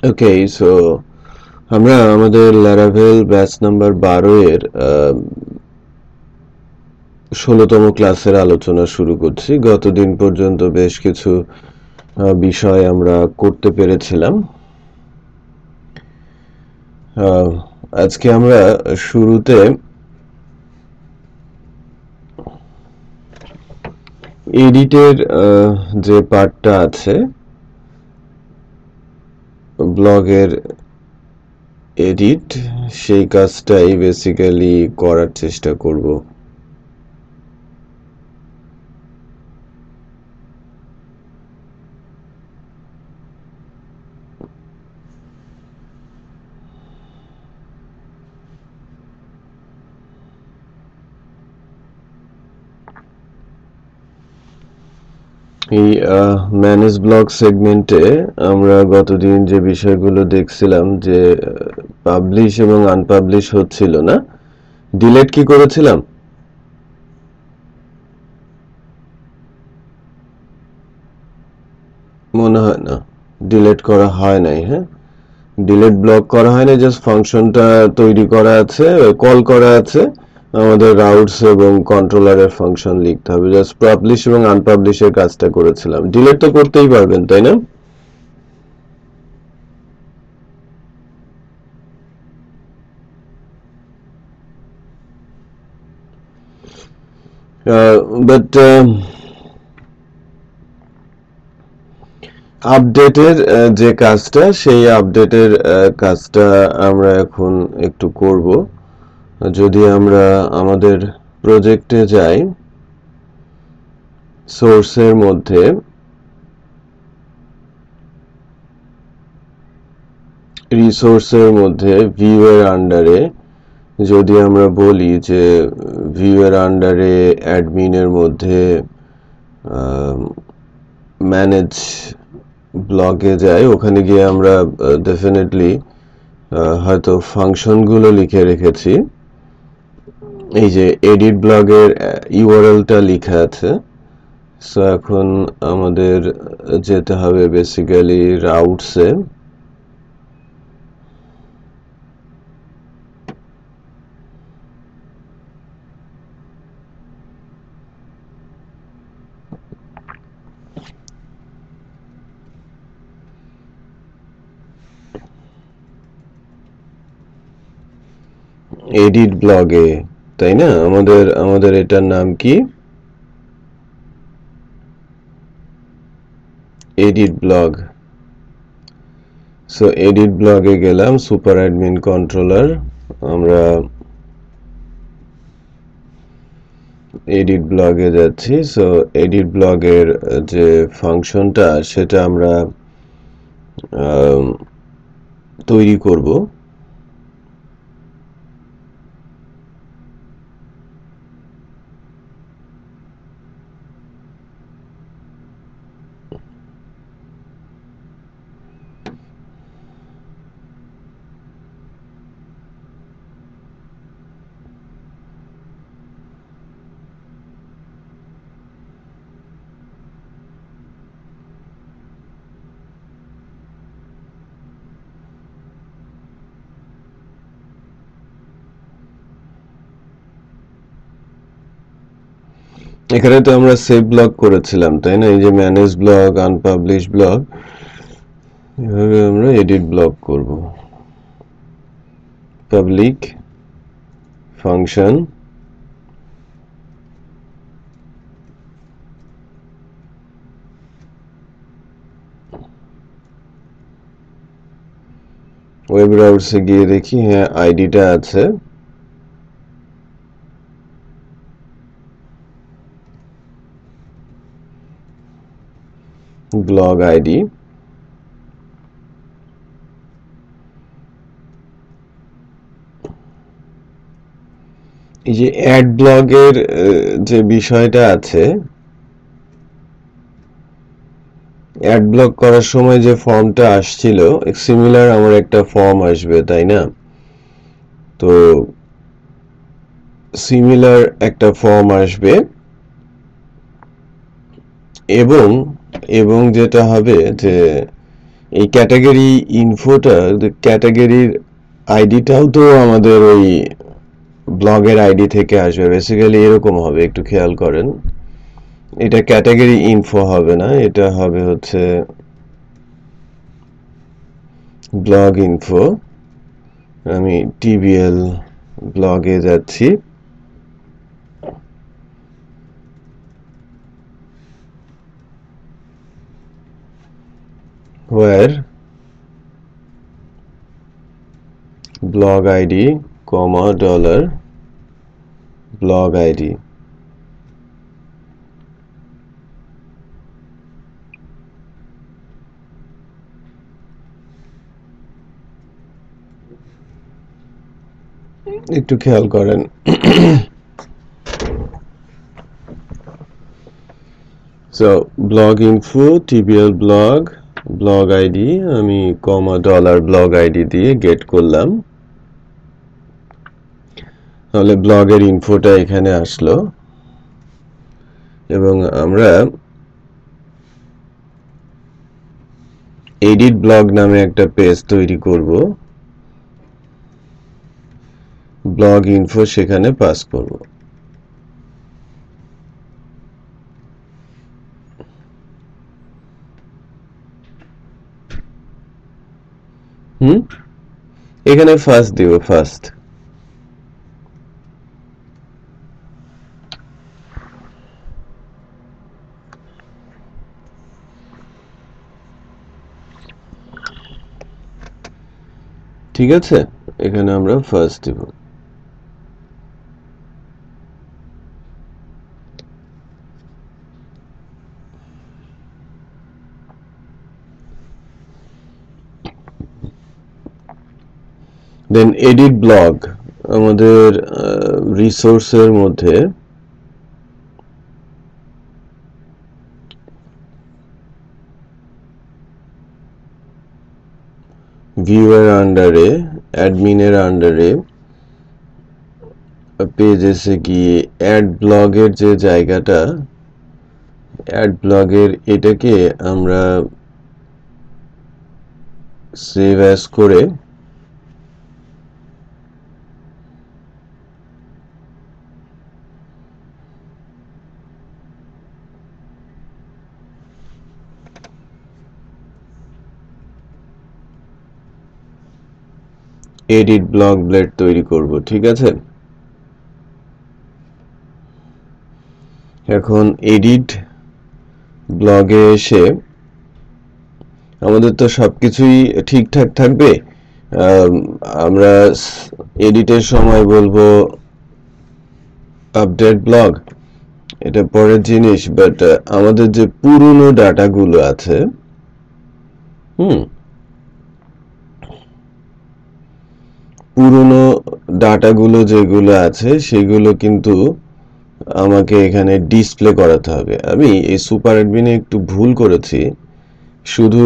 ওকে, so আমরা আমাদের ল্যারাভেল batch number 12 এর 16তম ক্লাসের আলোচনা শুরু করছি। গতদিন পর্যন্ত বেশ কিছু বিষয় আমরা করতে পেরেছিলাম। আজকে আমরা শুরুতে এডিটের যে পার্টটা আছে, ব্লগের এডিট, সেই কাজটাই বেসিক্যালি করার চেষ্টা করব। এই ম্যানেজ ব্লগ সেগমেন্টে আমরা গতদিন যে বিষয়গুলো দেখছিলাম, যে পাবলিশ এবং আনপাবলিশ হচ্ছিল না, ডিলেট কি করেছিলাম? মনে হয় না ডিলেট করা হয় নাই। হ্যাঁ, ডিলেট ব্লক করা হয় না, জাস্ট ফাংশনটা তৈরি করা আছে, কল করা আছে। আমাদের রাউটস এবং কন্ট্রোলারের ফাংশন লিখতে হবে। জাস্ট পাবলিশ এবং আনপাবলিশের কাজটা করেছিলাম। ডিলেট তো করতেই পারবেন, তাই না? বাট আপডেটের যে কাজটা, সেই আপডেটের কাজটা আমরা এখন একটু করব। যদি আমরা আমাদের প্রজেক্টে যাই, সোর্সের মধ্যে রিসোর্সের মধ্যে ভিউ এর আন্ডারে যদি আমরা বলি যে ভিউ এর আন্ডারে অ্যাডমিনের মধ্যে ম্যানেজ ব্লগে যাই, ওখানে গিয়ে আমরা ডেফিনেটলি হয়তো ফাংশনগুলো লিখে রেখেছি। এই যে এডিট ব্লগের ইউআরএলটা লেখা আছে। সো এখন আমাদের যেতে হবে বেসিক্যালি রাউটসে। এডিট ব্লগে, তাই না? আমাদের এটার নাম কি? Edit blog. সো এডিট ব্লগে গেলাম, সুপার অ্যাডমিন কন্ট্রোলার, আমরা এডিট ব্লগে যাচ্ছি। সো এডিট ব্লগের যে ফাংশনটা, সেটা আমরা তৈরি করব। এখানে তো আমরা সেভ ব্লগ করেছিলাম, তাই না? এই যে ম্যানেজ ব্লগ, আনপাবলিশ ব্লগ, এভাবে আমরা এডিট ব্লগ করব। পাবলিক ফাংশন, ওয়েব ব্রাউজারে গিয়ে দেখি, হ্যাঁ আইডিটা আছে। ব্লগ আইডি, এই যে অ্যাড ব্লগের যে বিষয়টা আছে, অ্যাড ব্লক করার সময় যে ফর্মটা আসছিল, সিমিলার আমার একটা ফর্ম আসবে, তাই না? তো সিমিলার একটা ফর্ম আসবে, এবং যেটা হবে যে এই ক্যাটাগরি ইনফোটা, ক্যাটাগরির আইডিটাও তো আমাদের ওই ব্লগের আইডি থেকে আসবে। বেসিক্যালি এরকম হবে, একটু খেয়াল করেন। এটা ক্যাটাগরি ইনফো হবে না, এটা হবে হচ্ছে ব্লগ ইনফো। আমি টিবিএল ব্লগে যাচ্ছি। where blog id comma dollar blog id একটু খেয়াল করেন। So blog info tbl blog id আমি কমা ডলার blog id দিয়ে গেট করলাম, তাহলে ব্লগের ইনফোটা এখানে আসলো। এবং আমরা এডিট ব্লগ নামে একটা পেজ তৈরি করব, ব্লগ ইনফো সেখানে পাস করব। এখানে ফার্স্ট দিব, ফার্স্ট। ঠিক আছে, এখানে আমরা ফার্স্ট দিব। দেন এডিট ব্লগ, আমাদের রিসোর্সের মধ্যে ভিউয়ার আন্ডারে, অ্যাডমিনের আন্ডারে পেজেসে গিয়ে অ্যাড ব্লগের যে জায়গাটা, অ্যাড ব্লগের এটাকে আমরা সেভ অ্যাজ করে এডিট ব্লগ ব্লেড তৈরি করব। ঠিক আছে, এখন এডিট ব্লগে এসে আমাদের তো সবকিছুই ঠিকঠাক থাকবে। আমরা এডিটের সময় বলবো আপডেট ব্লগ, এটা পরের জিনিস। বাট আমাদের যে পুরনো ডাটাগুলো আছে, পুরনো ডাটাগুলো যেগুলো আছে সেগুলো কিন্তু আমাকে এখানে ডিসপ্লে করাতে হবে। আমি এই সুপার অ্যাডমিনে একটু ভুল করেছি, শুধু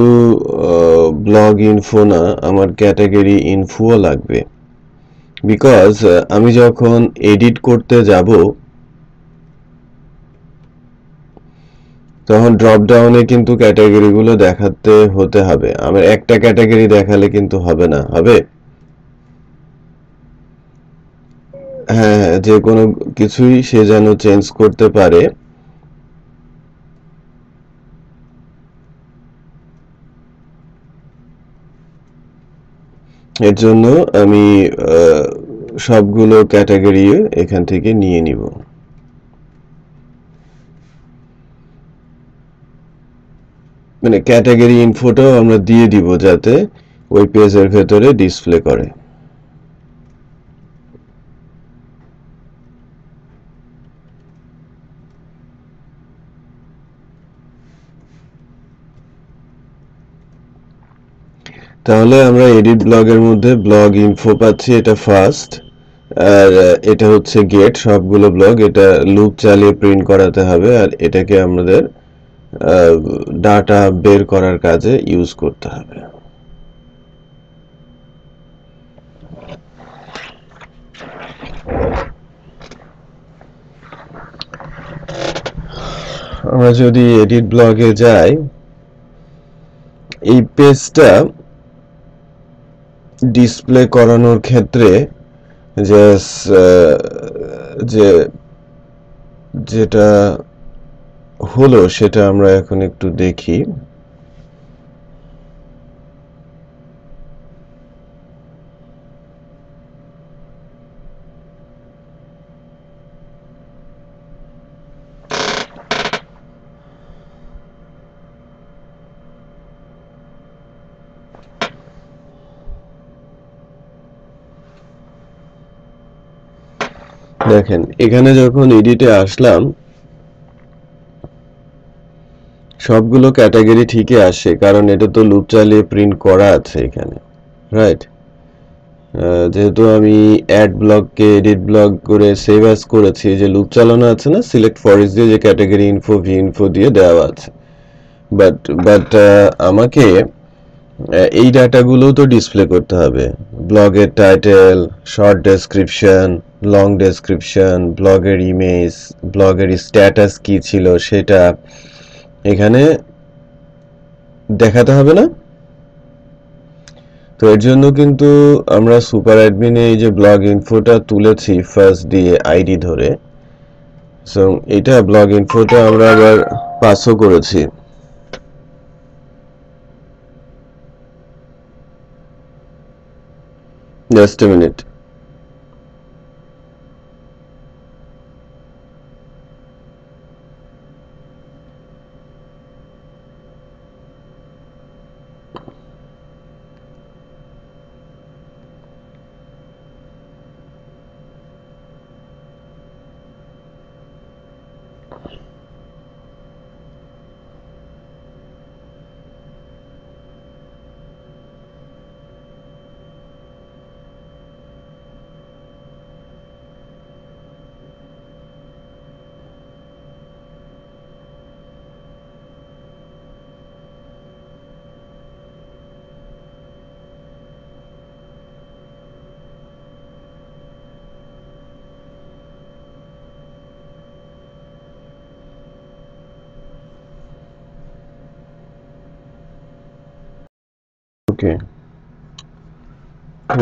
ব্লগ ইনফো না, আমার ক্যাটাগরি ইনফোও লাগবে। বিকজ আমি যখন এডিট করতে যাব তখন ড্রপ ডাউনে কিন্তু ক্যাটাগরিগুলো দেখাতে হতে হবে। আমার একটা ক্যাটাগরি দেখালে কিন্তু হবে না, হবে হ্যাঁ, যে কোনো কিছুই সে যেন চেঞ্জ করতে পারে। এর জন্য আমি সবগুলো ক্যাটাগরি এখান থেকে নিয়ে নিব। মানে ক্যাটাগরি ইনফোটাও আমরা দিয়ে দিব যাতে ওই পেজের ভেতরে ডিসপ্লে করে। তাহলে আমরা এডিট ব্লগের মধ্যে ব্লগ ইনফো পাচ্ছি, এটা ফার্স্ট, আর এটা হচ্ছে গেট সবগুলো ব্লগ। এটা লুপ চালিয়ে প্রিন্ট করাতে হবে, আর এটাকে আমাদের ডাটা বের করার কাজে ইউজ করতে হবে। আমরা যদি এডিট ব্লগে যাই, এই পেজটা ডিসপ্লে করানোর ক্ষেত্রে যে যেটা হলো সেটা আমরা এখন একটু দেখি। দেখেন এখানে যখন এডিটে আসলাম সবগুলো ক্যাটাগরি ঠিকই আসে, কারণ এটা তো লুপ চালিয়ে প্রিন্ট করা আছে এখানে, রাইট? যেহেতু আমি অ্যাড ব্লককে এডিট ব্লক করে সেভ অ্যাজ করেছি, যে লুপ চালানো আছে না, সিলেক্ট ফরেস্ট দিয়ে যে ক্যাটাগরি ইনফো ভি ইনফো দিয়ে দেওয়া আছে, বাট আমাকে এই ডাটাগুলো তো ডিসপ্লে করতে হবে। ব্লগের title, short description, long description, ব্লগের ইমেজ, ব্লগের স্ট্যাটাস কি ছিল সেটা এখানে দেখাতে হবে না? তো এর জন্য কিন্তু আমরা সুপার অ্যাডমিনে এই যে ব্লগ ইনফোটা তুলেছি ফার্স্ট দিয়ে আইডি ধরে, সো এটা ব্লগ ইনফোটা আমরা আবার পাসও করেছি। Just a minute.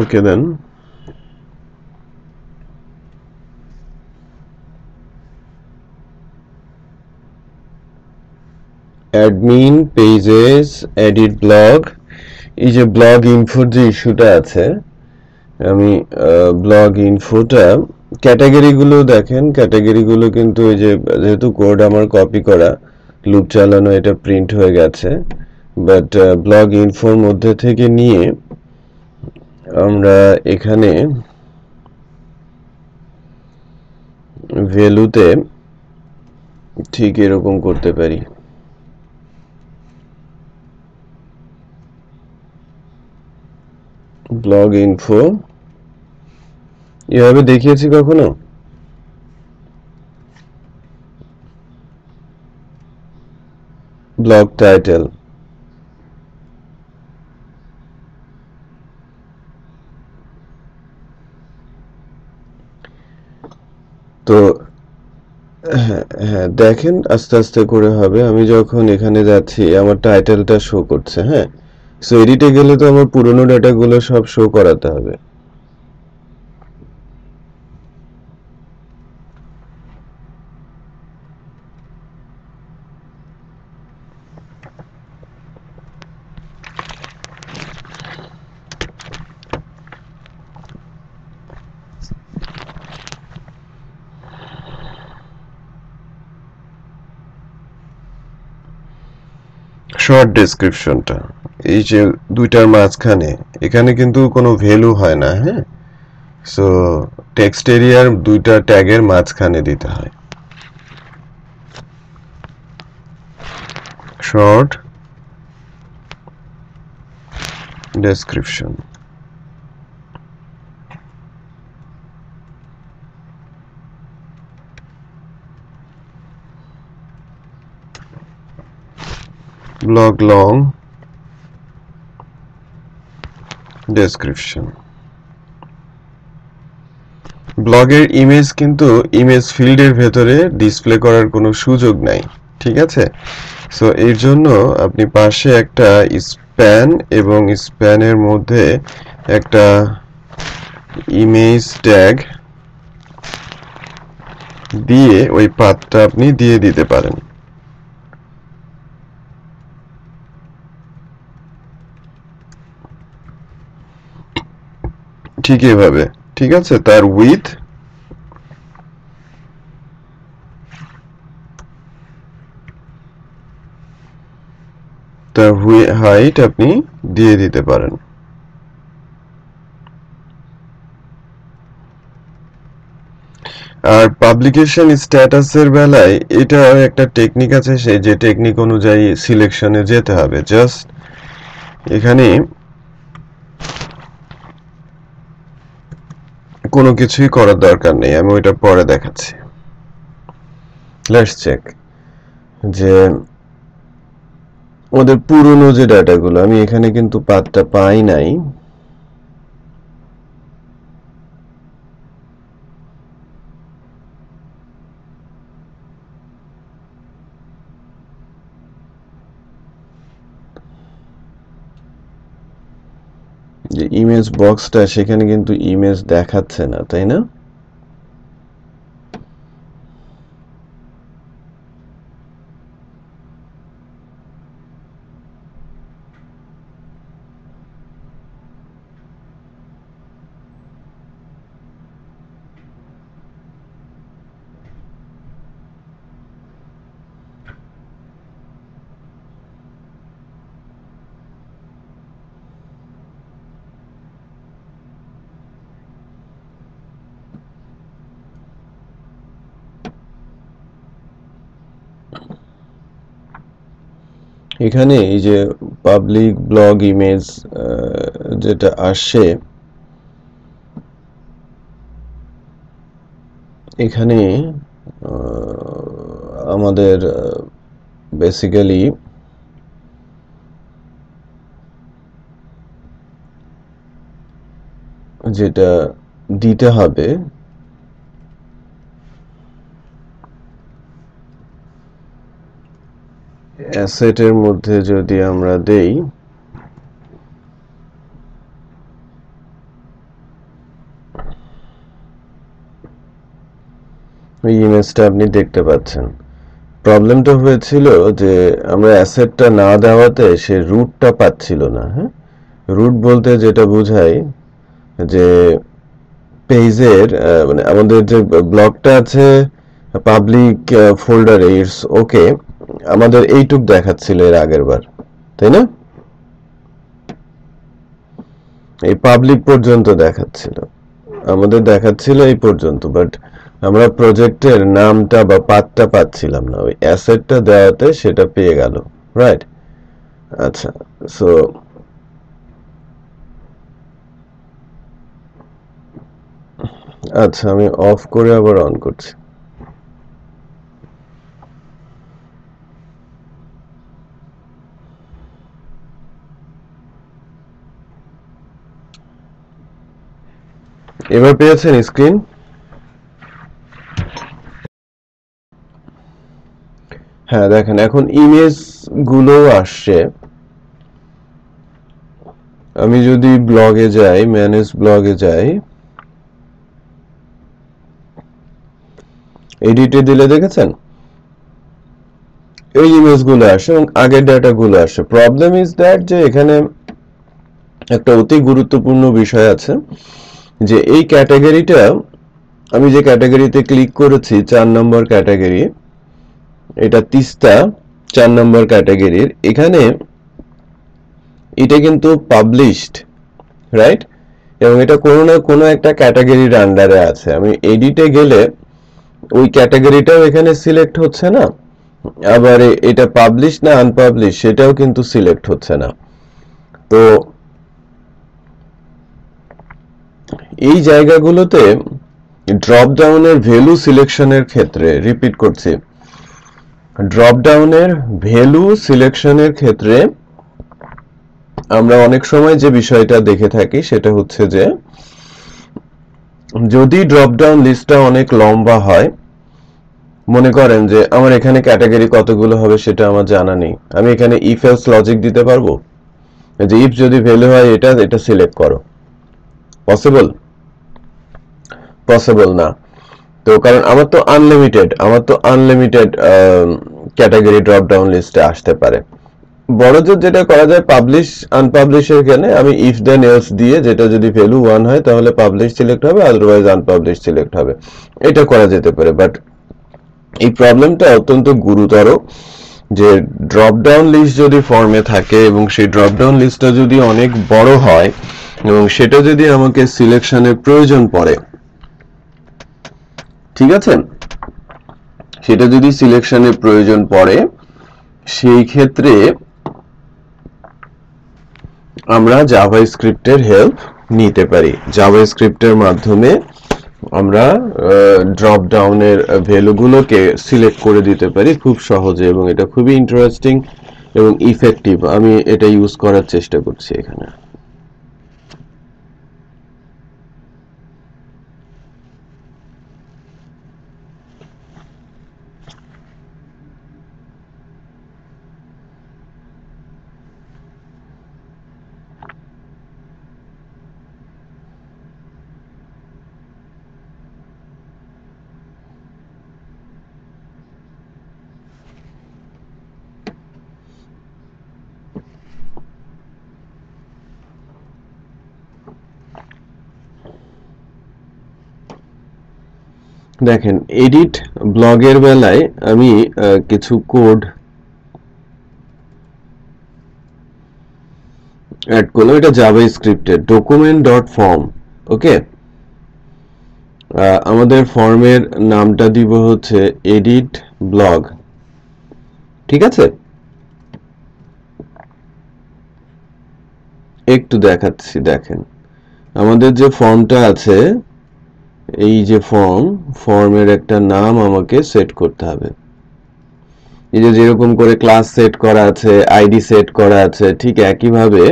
Okay then. Admin pages edit blog, এই যে ব্লগ ইনফোর যে ইস্যুটা আছে, আমি ব্লগ ইনফোটা ক্যাটাগরিগুলো দেখেন, ক্যাটাগরিগুলো কিন্তু এই যে যেহেতু কোড আমার কপি করা, লুপ চালানো, এটা প্রিন্ট হয়ে গেছে, বাট ব্লগ ইনফোর মধ্যে থেকে নিয়ে আমরা এখানে ভ্যালুতে ঠিক এরকম করতে পারি। ব্লগ ইনফো এভাবে দেখিয়েছি কখনো? ব্লগ টাইটেল, তো হ্যাঁ দেখেন আস্তে আস্তে করে হবে। আমি যখন এখানে যাচ্ছি আমার টাইটেলটা শো করছে, হ্যাঁ, সো এডিটে গেলে তো আমার পুরোনো ডাটাগুলো সব শো করাতে হবে। শর্ট ডেসক্রিপশনটা এই যে দুইটার মাঝখানে, এখানে কিন্তু কোনো ভ্যালু হয় না, হ্যাঁ, সো টেক্সট এরিয়ার দুইটা ট্যাগের মাঝখানে দিতে হয়। Short description, blog long description. ব্লগের ইমেজ কিন্তু ইমেজ ফিল্ডের ভেতরে ডিসপ্লে করার কোনো সুযোগ নাই, ঠিক আছে? সো এর জন্য আপনি পাশে একটা স্প্যান এবং স্প্যানের মধ্যে একটা ইমেজ ট্যাগ দিয়ে ওই পাথটা আপনি দিয়ে দিতে পারেন। ঠিক এভাবে, ঠিক আছে। তার উইথ তার হাইট আপনি দিয়ে দিতে পারেন। আর পাবলিকেশন স্ট্যাটাসের বেলায় এটা একটা টেকনিক আছে, সেই যে টেকনিক অনুযায়ী সিলেকশনে যেতে হবে। জাস্ট এখানে কোনো কিছুই করার দরকার নেই, আমি ওইটা পরে দেখাচ্ছি। লেটস চেক যে ওদের পুরনো যে ডাটাগুলো, আমি এখানে কিন্তু পাথটা পাই নাই। যে ইমেজ বক্সটা, সেখানে কিন্তু ইমেজ দেখাচ্ছে না, তাই না? এখানে এই যে পাবলিক ব্লগ ইমেজ যেটা আসে, এখানে আমাদের বেসিক্যালি যেটা দিতে হবে অ্যাসেটের মধ্যে যদি আমরা দেই, এই ইমেজটা আপনি দেখতে পাচ্ছেন। প্রবলেমটা হয়েছিল যে আমরা অ্যাসেটটা না দেওয়াতে সে রুটটা পাচ্ছিল না। হ্যাঁ, রুট বলতে যেটা বোঝায় যে পেজের মানে আমাদের যে ব্লগটা আছে পাবলিক ফোল্ডারে, ইটস ওকে, আমাদের এইটুক দেখাচ্ছিল এর আগের বার, তাই না? এই পাবলিক পর্যন্ত দেখাচ্ছিল, আমাদের দেখাচ্ছিল এই পর্যন্ত, বাট আমরা প্রজেক্টের নামটা বা পাথটা পাচ্ছিলাম না। ওই অ্যাসেটটা দেওয়াতে সেটা পেয়ে গেল, রাইট? আচ্ছা, সো আচ্ছা, আমি অফ করে আবার অন করছি। এবার পেয়েছেন স্ক্রিন? হ্যাঁ, দেখেন এখন ইমেজ গুলো আসছে। আমি যদি ব্লগে যাই, ম্যানেজ ব্লগে যাই, এডিটে দিলে দেখেছেন এই ইমেজগুলো আসে এবং আগের ডাটাগুলো আসে। প্রবলেম ইজ দ্যাট যে এখানে একটা অতি গুরুত্বপূর্ণ বিষয় আছে, যে এই ক্যাটাগরিটা, আমি যে ক্যাটাগরিতে ক্লিক করেছি 4 নম্বর ক্যাটাগরি, এটা তিস্তা 4 নম্বর ক্যাটাগরির, এখানে এটা কিন্তু পাবলিশড, রাইট? এবং এটা কোনো না কোনো একটা ক্যাটাগরির আন্ডারে আছে। আমি এডিটে গেলে ওই ক্যাটাগরিটাও এখানে সিলেক্ট হচ্ছে না, আবার এটা পাবলিশ না আনপাবলিশ সেটাও কিন্তু সিলেক্ট হচ্ছে না। তো এই জায়গাগুলোতে ড্রপ ডাউনের ভ্যালু সিলেকশনের ক্ষেত্রে, রিপিট করছি, ড্রপ ডাউনের ভ্যালু সিলেকশনের ক্ষেত্রে আমরা অনেক সময় যে বিষয়টা দেখে থাকি সেটা হচ্ছে যে যদি ড্রপ ডাউন লিস্টটা অনেক লম্বা হয়, মনে করেন যে আমার এখানে ক্যাটাগরি কতগুলো হবে সেটা আমার জানা নেই, আমি এখানে ইফ এলস লজিক দিতে পারবো? যে ইফ যদি ভ্যালু হয় এটা এটা সিলেক্ট করো, পসিবল? পসিবল না। তো কারণ আমার তো আনলিমিটেড ক্যাটাগরি ড্রপ ডাউন লিস্টে আসতে পারে। বড় জোর যেটা করা যায়, পাবলিশ আনপাবলিশের এখানে আমি ইফ দেন এলস দিয়ে, যেটা যদি ভ্যালু 1 হয় তাহলে পাবলিশ সিলেক্ট হবে, আদারওয়াইজ আনপাবলিশ সিলেক্ট হবে, এটা করা যেতে পারে। বাট এই প্রবলেমটা অত্যন্ত গুরুতর, যে ড্রপ ডাউন লিস্ট যদি ফর্মে থাকে এবং সেই ড্রপ ডাউন লিস্টটা যদি অনেক বড় হয় এবং সেটা যদি আমাকে সিলেকশনের প্রয়োজন পড়ে, ঠিক আছে, সেটা যদি সিলেকশনের প্রয়োজন পড়ে, সেই ক্ষেত্রে আমরা জাভাস্ক্রিপ্টের হেল্প নিতে পারি। জাভাস্ক্রিপ্টের মাধ্যমে আমরা ড্রপ ডাউনের ভ্যালুগুলোকে সিলেক্ট করে দিতে পারি খুব সহজে, এবং এটা খুবই ইন্টারেস্টিং এবং ইফেক্টিভ। আমি এটা ইউজ করার চেষ্টা করছি এখানে। দেখেন, এডিট ব্লগের বেলায় আমি কিছু কোড অ্যাড করলাম। এটা জাভাস্ক্রিপ্টের ডকুমেন্ট ডট ফর্ম। ওকে, আমাদের ফর্মের নামটা দিব হচ্ছে এডিট ব্লগ। ঠিক আছে, একটু দেখাচ্ছি। দেখেন, আমাদের যে ফর্মটা আছে, এই যে ফর্মের একটা নাম আমাকে সেট করতে হবে। এই যে যেরকম করে ক্লাস সেট করা আছে, আইডি সেট করা আছে, ঠিক একইভাবে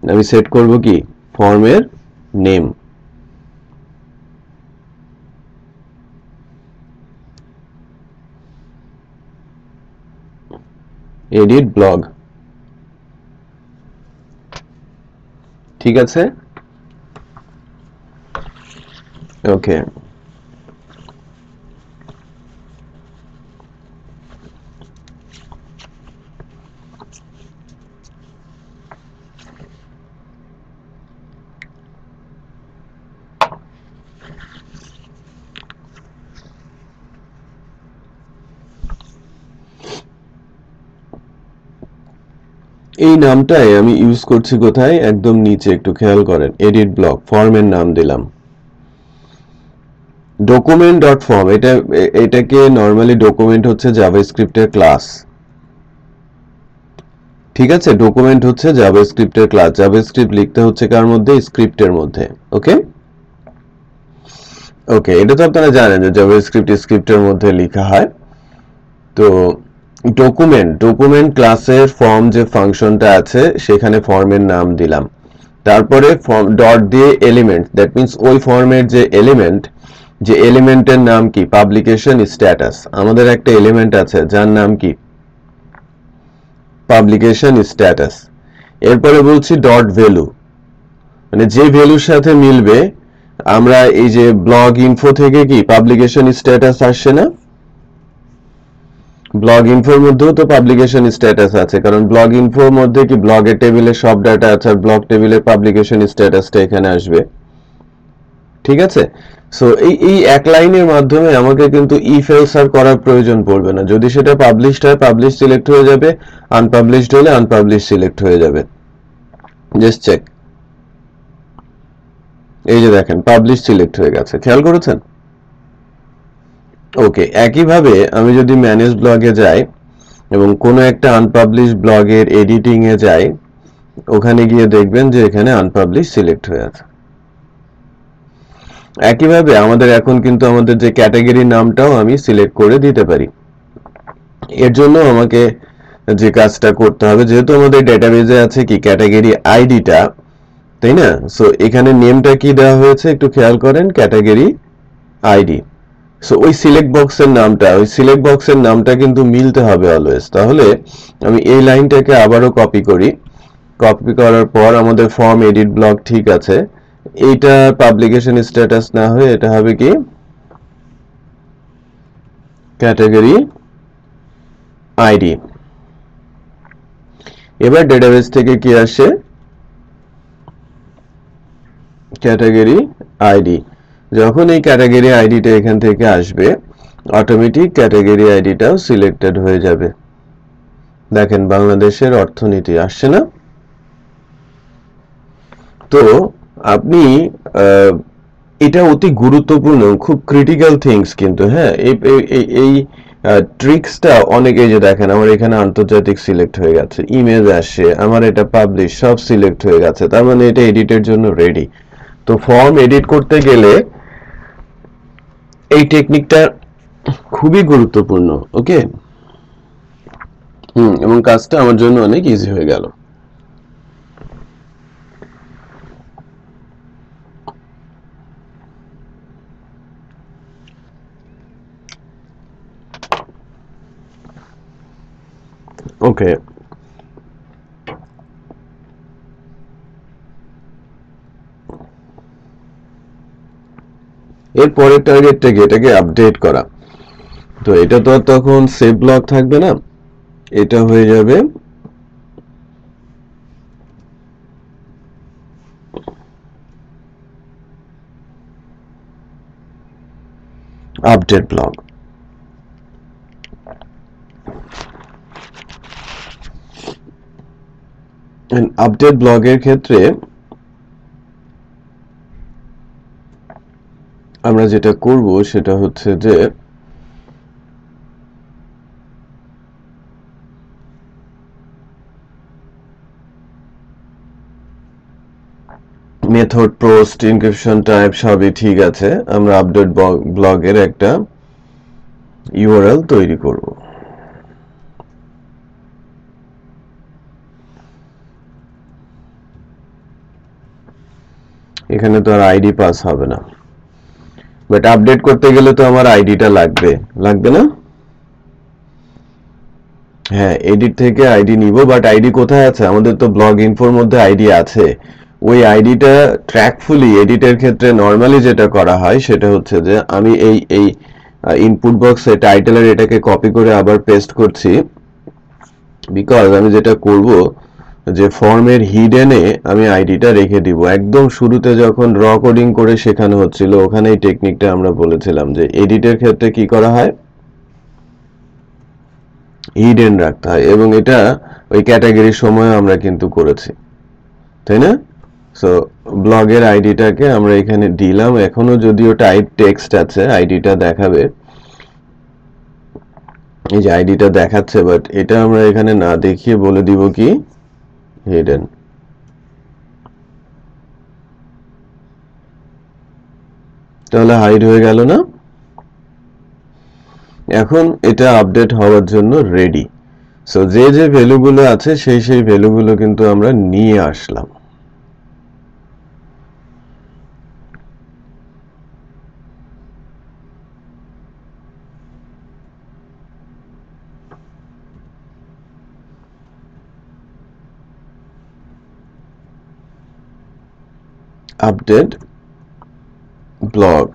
আমি সেট করব কি ফর্মের নেম। Edit blog. ঠিক আছে, ওকে। এই নামটাই আমি ইউজ করছি কোথায়, একদম নিচে একটু খেয়াল করেন, এডিট ব্লক, ফর্মের নাম দিলাম ডকুমেন্ট ডট ফর্ম। এটাকে নরমালি ডকুমেন্ট হচ্ছে জাভাস্ক্রিপ্টের ক্লাস। ঠিক আছে, ডকুমেন্ট হচ্ছে জাভাস্ক্রিপ্টের ক্লাস। জাভাস্ক্রিপ্ট লিখতে হচ্ছে কার মধ্যে, স্ক্রিপ্টের মধ্যে। ওকে ওকে, এটা তো আপনারা জানেন যে জাভাস্ক্রিপ্ট স্ক্রিপ্টের মধ্যে লেখা হয়। তো ডকুমেন্ট ক্লাসের ফর্ম যে ফাংশনটা আছে, সেখানে ফর্মের নাম দিলাম। তারপরে ডট দিয়ে এলিমেন্ট, দ্যাট মিন্স ওই ফর্মের যে এলিমেন্টের নাম কি, পাবলিকেশন স্ট্যাটাস। আমাদের একটা এলিমেন্ট আছে যার নাম কি, পাবলিকেশন স্ট্যাটাস। এরপরে বলছি ডট ভ্যালু, মানে যে ভ্যালুর সাথে মিলবে। আমরা এই যে ব্লগ ইনফো থেকে কি পাবলিকেশন স্ট্যাটাস আসছে না, ব্লগ ইনফোর মধ্যেও তো পাবলিকেশন স্ট্যাটাস আছে, কারণ ব্লগ ইনফোর মধ্যে কি ব্লগের টেবিলে সব ডাটা আছে, আর ব্লগ টেবিলের পাবলিকেশন স্ট্যাটাসটা এখানে আসবে। ঠিক আছে, সো এই এক লাইনের মাধ্যমে আমাকে কিন্তু ইফ এলস আর করার প্রয়োজন পড়বে না। যদি সেটা পাবলিশড হয়, পাবলিশ সিলেক্ট হয়ে যাবে, আনপাবলিশড হলে আনপাবলিশ সিলেক্ট হয়ে যাবে। জাস্ট চেক, এই যে দেখেন পাবলিশ সিলেক্ট হয়ে গেছে, খেয়াল করেছেন? ওকে, একইভাবে আমি যদি ম্যানেজ ব্লগে যাই এবং কোনো একটা আনপাবলিশ ব্লগের এডিটিং এ যাই, ওখানে গিয়ে দেখবেন যে এখানে আনপাবলিশ সিলেক্ট হয়ে আছে। একইভাবে আমাদের এখন কিন্তু আমাদের যে ক্যাটাগরি নামটাও আমি সিলেক্ট করে দিতে পারি। এর জন্য আমাকে যে কাজটা করতে হবে, যেহেতু আমাদের ডেটাবেজে আছে কি ক্যাটাগরি আইডিটা, তাই না? সো এখানে নেমটা কি দেওয়া হয়েছে একটু খেয়াল করেন, ক্যাটাগরি আইডি। সো ওই সিলেক্ট বক্সের নামটা কিন্তু মিলতে হবে অলওয়েজ। তাহলে আমি এই লাইনটাকে আবারও কপি করি, কপি করার পর আমাদের ফর্ম এডিট ব্লক ঠিক আছে, এইটা পাবলিকেশন স্ট্যাটাস না হয়ে এটা হবে কি ক্যাটাগরি আইডি। এবার ডেটাবেস থেকে কি আসে ক্যাটাগরি আইডি। যখন এই ক্যাটাগরি আইডিটা এখান থেকে আসবে অটোমেটিক ক্যাটাগরি আইডিটাও সিলেক্টেড হয়ে যাবে। দেখেন বাংলাদেশের অর্থনীতি আসছে না? তো আপনি এটা অতি গুরুত্বপূর্ণ, খুব ক্রিটিক্যাল থিংস কিন্তু, হ্যাঁ এই ট্রিক্সটা অনেকে, যে দেখেন আমার এখানে আন্তর্জাতিক সিলেক্ট হয়ে গেছে, ইমেজ আসে, আমার এটা পাবলিশ সব সিলেক্ট হয়ে গেছে, তার মানে এটা এডিটের জন্য রেডি। তো ফর্ম এডিট করতে গেলে এই টেকনিকটা খুবই গুরুত্বপূর্ণ। ওকে, এবং কাজটা আমার জন্য অনেক ইজি হয়ে গেল। ওকে, এর পরের টার্গেটটা কি এটাকে আপডেট করা। তো এটা তো তখন সেভ ব্লক থাকবে না, এটা হয়ে যাবে আপডেট ব্লক। আপডেট ব্লগের ক্ষেত্রে আমরা যেটা করব সেটা হচ্ছে যে মেথড, পোস্ট, ইনক্রিপশন টাইপ সবই ঠিক আছে, আমরা আপডেট ব্লগের একটা ইউআরএল তৈরি করব। এখানে তো আর আইডি পাস হবে না, বাট আপডেট করতে গেলে তো আমার আইডিটা লাগবে, লাগবে না? হ্যাঁ, এডিট থেকে আইডি নিব, বাট আইডি কোথায় আছে? আমাদের তো ব্লগ ইনফোর মধ্যে আইডি আছে। ওই আইডিটা ট্র্যাকফুলি এডিটের ক্ষেত্রে নর্মালি যেটা করা হয় সেটা হচ্ছে যে আমি এই ইনপুট বক্সে টাইটেলের এটাকে কপি করে আবার পেস্ট করছি, বিকজ আমি যেটা করব যে ফর্মের হিডেনে আমি আইডিটা রেখে দিব। একদম শুরুতে যখন র কোডিং করে শেখানো হচ্ছিল ওখানে এই টেকনিকটা আমরা বলেছিলাম যে এডিটের ক্ষেত্রে কি করা হয়, হিডেন রাখতে হয়, এবং এটা ওই ক্যাটাগরির সময় আমরা কিন্তু করেছি, তাই না? সো ব্লগের আইডিটাকে আমরা এখানে দিলাম, এখনো যদিও টাইপ টেক্সট আছে, আইডিটা দেখাবে, এই যে আইডিটা দেখাচ্ছে, বাট এটা আমরা এখানে না দেখিয়ে বলে দিব কি হিডেন। তাহলে হাইড হয়ে গেল না? এখন এটা আপডেট হওয়ার জন্য রেডি। সো যে যে ভ্যালুগুলো আছে সেই ভ্যালুগুলো কিন্তু আমরা নিয়ে আসলাম। আপডেট ব্লগ,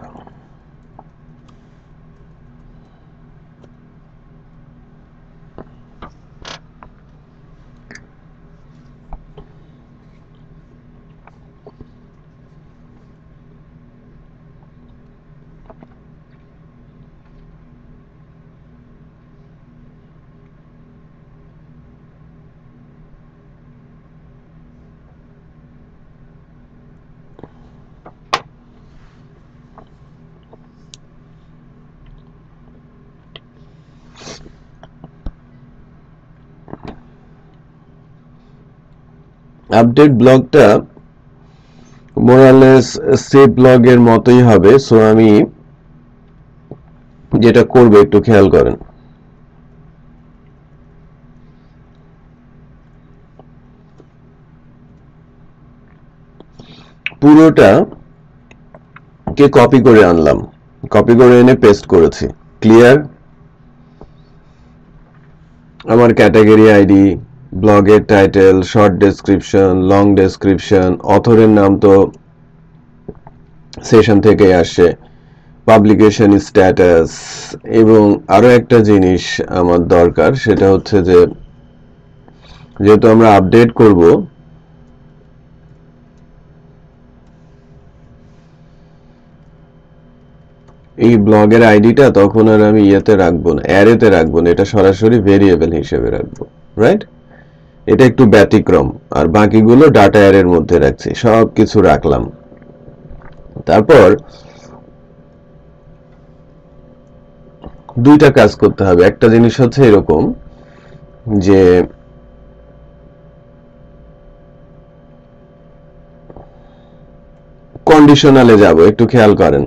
আপডেট ব্লগটা মোরালেস সেভ ব্লগের মতোই হবে। সো আমি যেটা করব একটু খেয়াল করেন, পুরোটা কে কপি করে আনলাম, কপি করে এনে পেস্ট করেছি, ক্লিয়ার? আমার ক্যাটাগরি আইডি, ব্লগের title, short description, long description, অথরের নাম তো সেশন থেকে আসে, পাবলিকেশন স্ট্যাটাস, এবং আরো একটা জিনিস আমার দরকার, সেটা হচ্ছে যে যেহেতু আমরা আপডেট করব, এই ব্লগের আইডিটা তখন আর আমি ইয়েতে রাখবো না, অ্যারেতে রাখবো না, এটা সরাসরি ভেরিয়েবল হিসেবে রাখবো, রাইট? এটা একটু ব্যতিক্রম, আর বাকিগুলো ডাটা অ্যারের মধ্যে রাখছি, সব কিছু রাখলাম। তারপর দুইটা কাজ করতে হবে। একটা জিনিস হচ্ছে এরকম যে কন্ডিশনালে যাব, একটু খেয়াল করেন।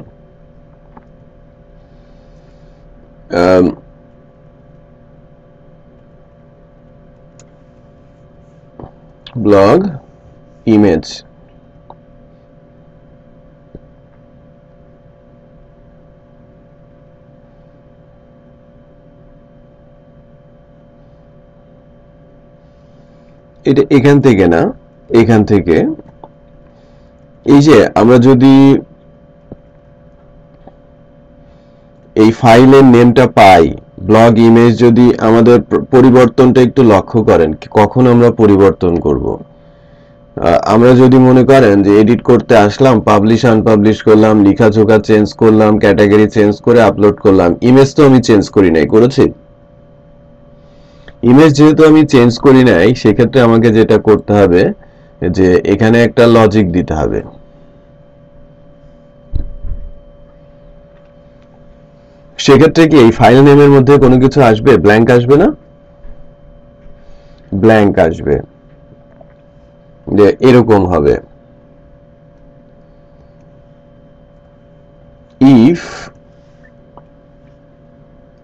ব্লগ ইমেজ, এটা এখান থেকে না, এখান থেকে এই যে আমরা যদি এই ফাইলের নেমটা পাই, ব্লগ ইমেজ, যদি আমাদের পরিবর্তনটা একটু লক্ষ্য করেন, কখন আমরা পরিবর্তন করব। আমরা যদি মনে করেন যে এডিট করতে আসলাম, পাবলিশ আনপাবলিশ করলাম, লেখাজোখা চেঞ্জ করলাম, ক্যাটাগরি চেঞ্জ করে আপলোড করলাম, ইমেজ তো আমি চেঞ্জ করি নাই, করেছি? ইমেজ যেহেতু আমি চেঞ্জ করি নাই, সেক্ষেত্রে আমাকে যেটা করতে হবে যে এখানে একটা লজিক দিতে হবে। সেক্ষেত্রে কি এই ফাইল নেমের মধ্যে কোনো কিছু আসবে? ব্ল্যাঙ্ক আসবে না? ব্ল্যাঙ্ক আসবে, যে এরকম হবে, if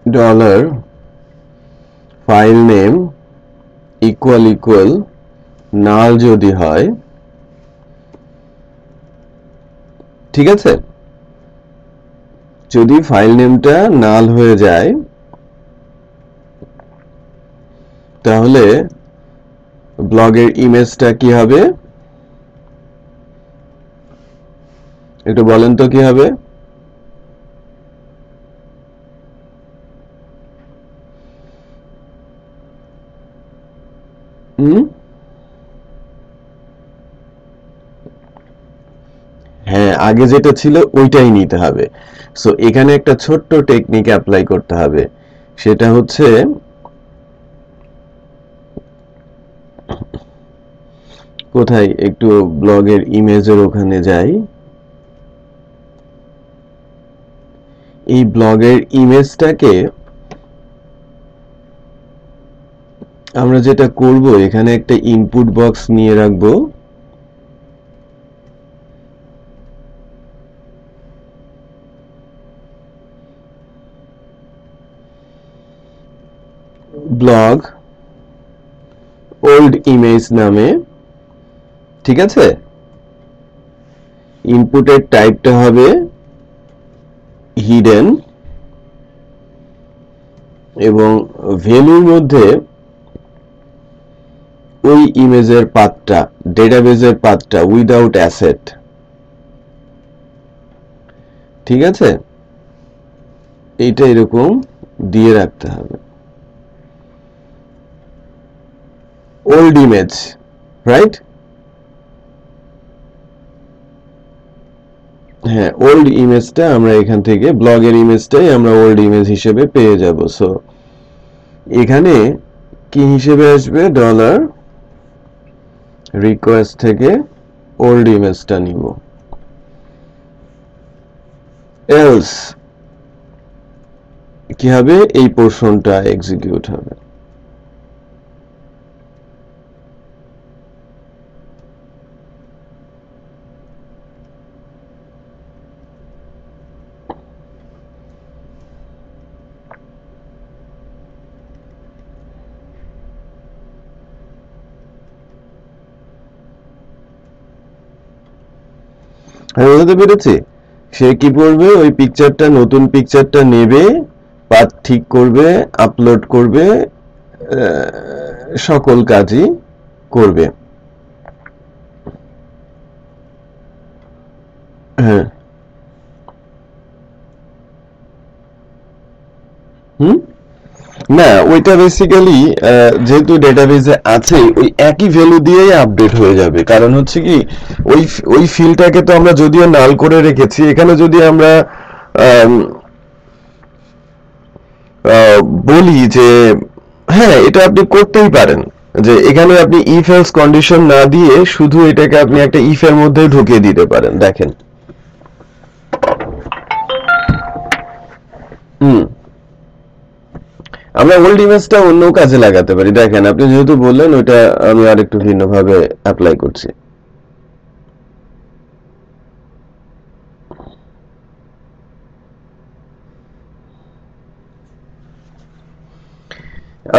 dollar file name equal equal null যদি হয়, ঠিক আছে? যদি ফাইল নেমটা নাল হয়ে যায়, তাহলে ব্লগের ইমেজটা কি হবে একটু বলেন তো, কি হবে? হ্যাঁ, আগে যেটা ছিল ওইটাই নিতে হবে। সো এখানে একটা ছোট্ট টেকনিক অ্যাপ্লাই করতে হবে, সেটা হচ্ছে কোথায়, একটু ব্লগের ইমেজের ওখানে যাই। এই ব্লগের ইমেজটাকে আমরা যেটা করব, এখানে একটা ইনপুট বক্স নিয়ে রাখবো, ব্লগ ওল্ড ইমেজ নামে, ঠিক আছে? ইনপুটের টাইপটা হবে হিডেন, এবং ভ্যালুর মধ্যে ওই ইমেজের পাথটা, ডেটাবেজের পাথটা উইদাউট অ্যাসেট, ঠিক আছে? এইটা এরকম দিয়ে রাখতে হবে, ওল্ড ইমেজ, রাইট? হ্যাঁ, ওল্ড ইমেজটা আমরা এখান থেকে, ব্লগের ইমেজটাই আমরা ওল্ড ইমেজ হিসেবে পেয়ে যাব। সো এখানে কি হিসেবে আসবে? ডলার রিকোয়েস্ট থেকে ওল্ড ইমেজটা নিব, এলস কি হবে? এই পোরশনটা এক্সিকিউট হবে। আমি বুঝতে পেরেছি। সে কি করবে? ওই পিকচারটা, নতুন পিকচারটা নেবে, পাথ ঠিক করবে, আপলোড করবে, সকল কাজই করবে। হ্যাঁ, হুম, না ওইটা বেসিক্যালি যেহেতু ডেটাবেজে আছে ওই একই ভ্যালু দিয়েই আপডেট হয়ে যাবে। কারণ হচ্ছে কি ওই ওই ফিল্ডটাকে তো আমরা যদিও নাল করে রেখেছি, এখানে যদি আমরা আম, বলি যে হ্যাঁ এটা আপনি করতেই পারেন, যে এখানে আপনি ইফ এলস কন্ডিশন না দিয়ে শুধু এটাকে আপনি একটা ইফ এর মধ্যে ঢুকিয়ে দিতে পারেন। দেখেন, হুম, আমরা ওল্ড ইমেজটা অন্য কাজে লাগাতে পারি। দেখেন আপনি যেহেতু বললেন, ওইটা আমি আরেকটু ভিন্নভাবে অ্যাপ্লাই করছি।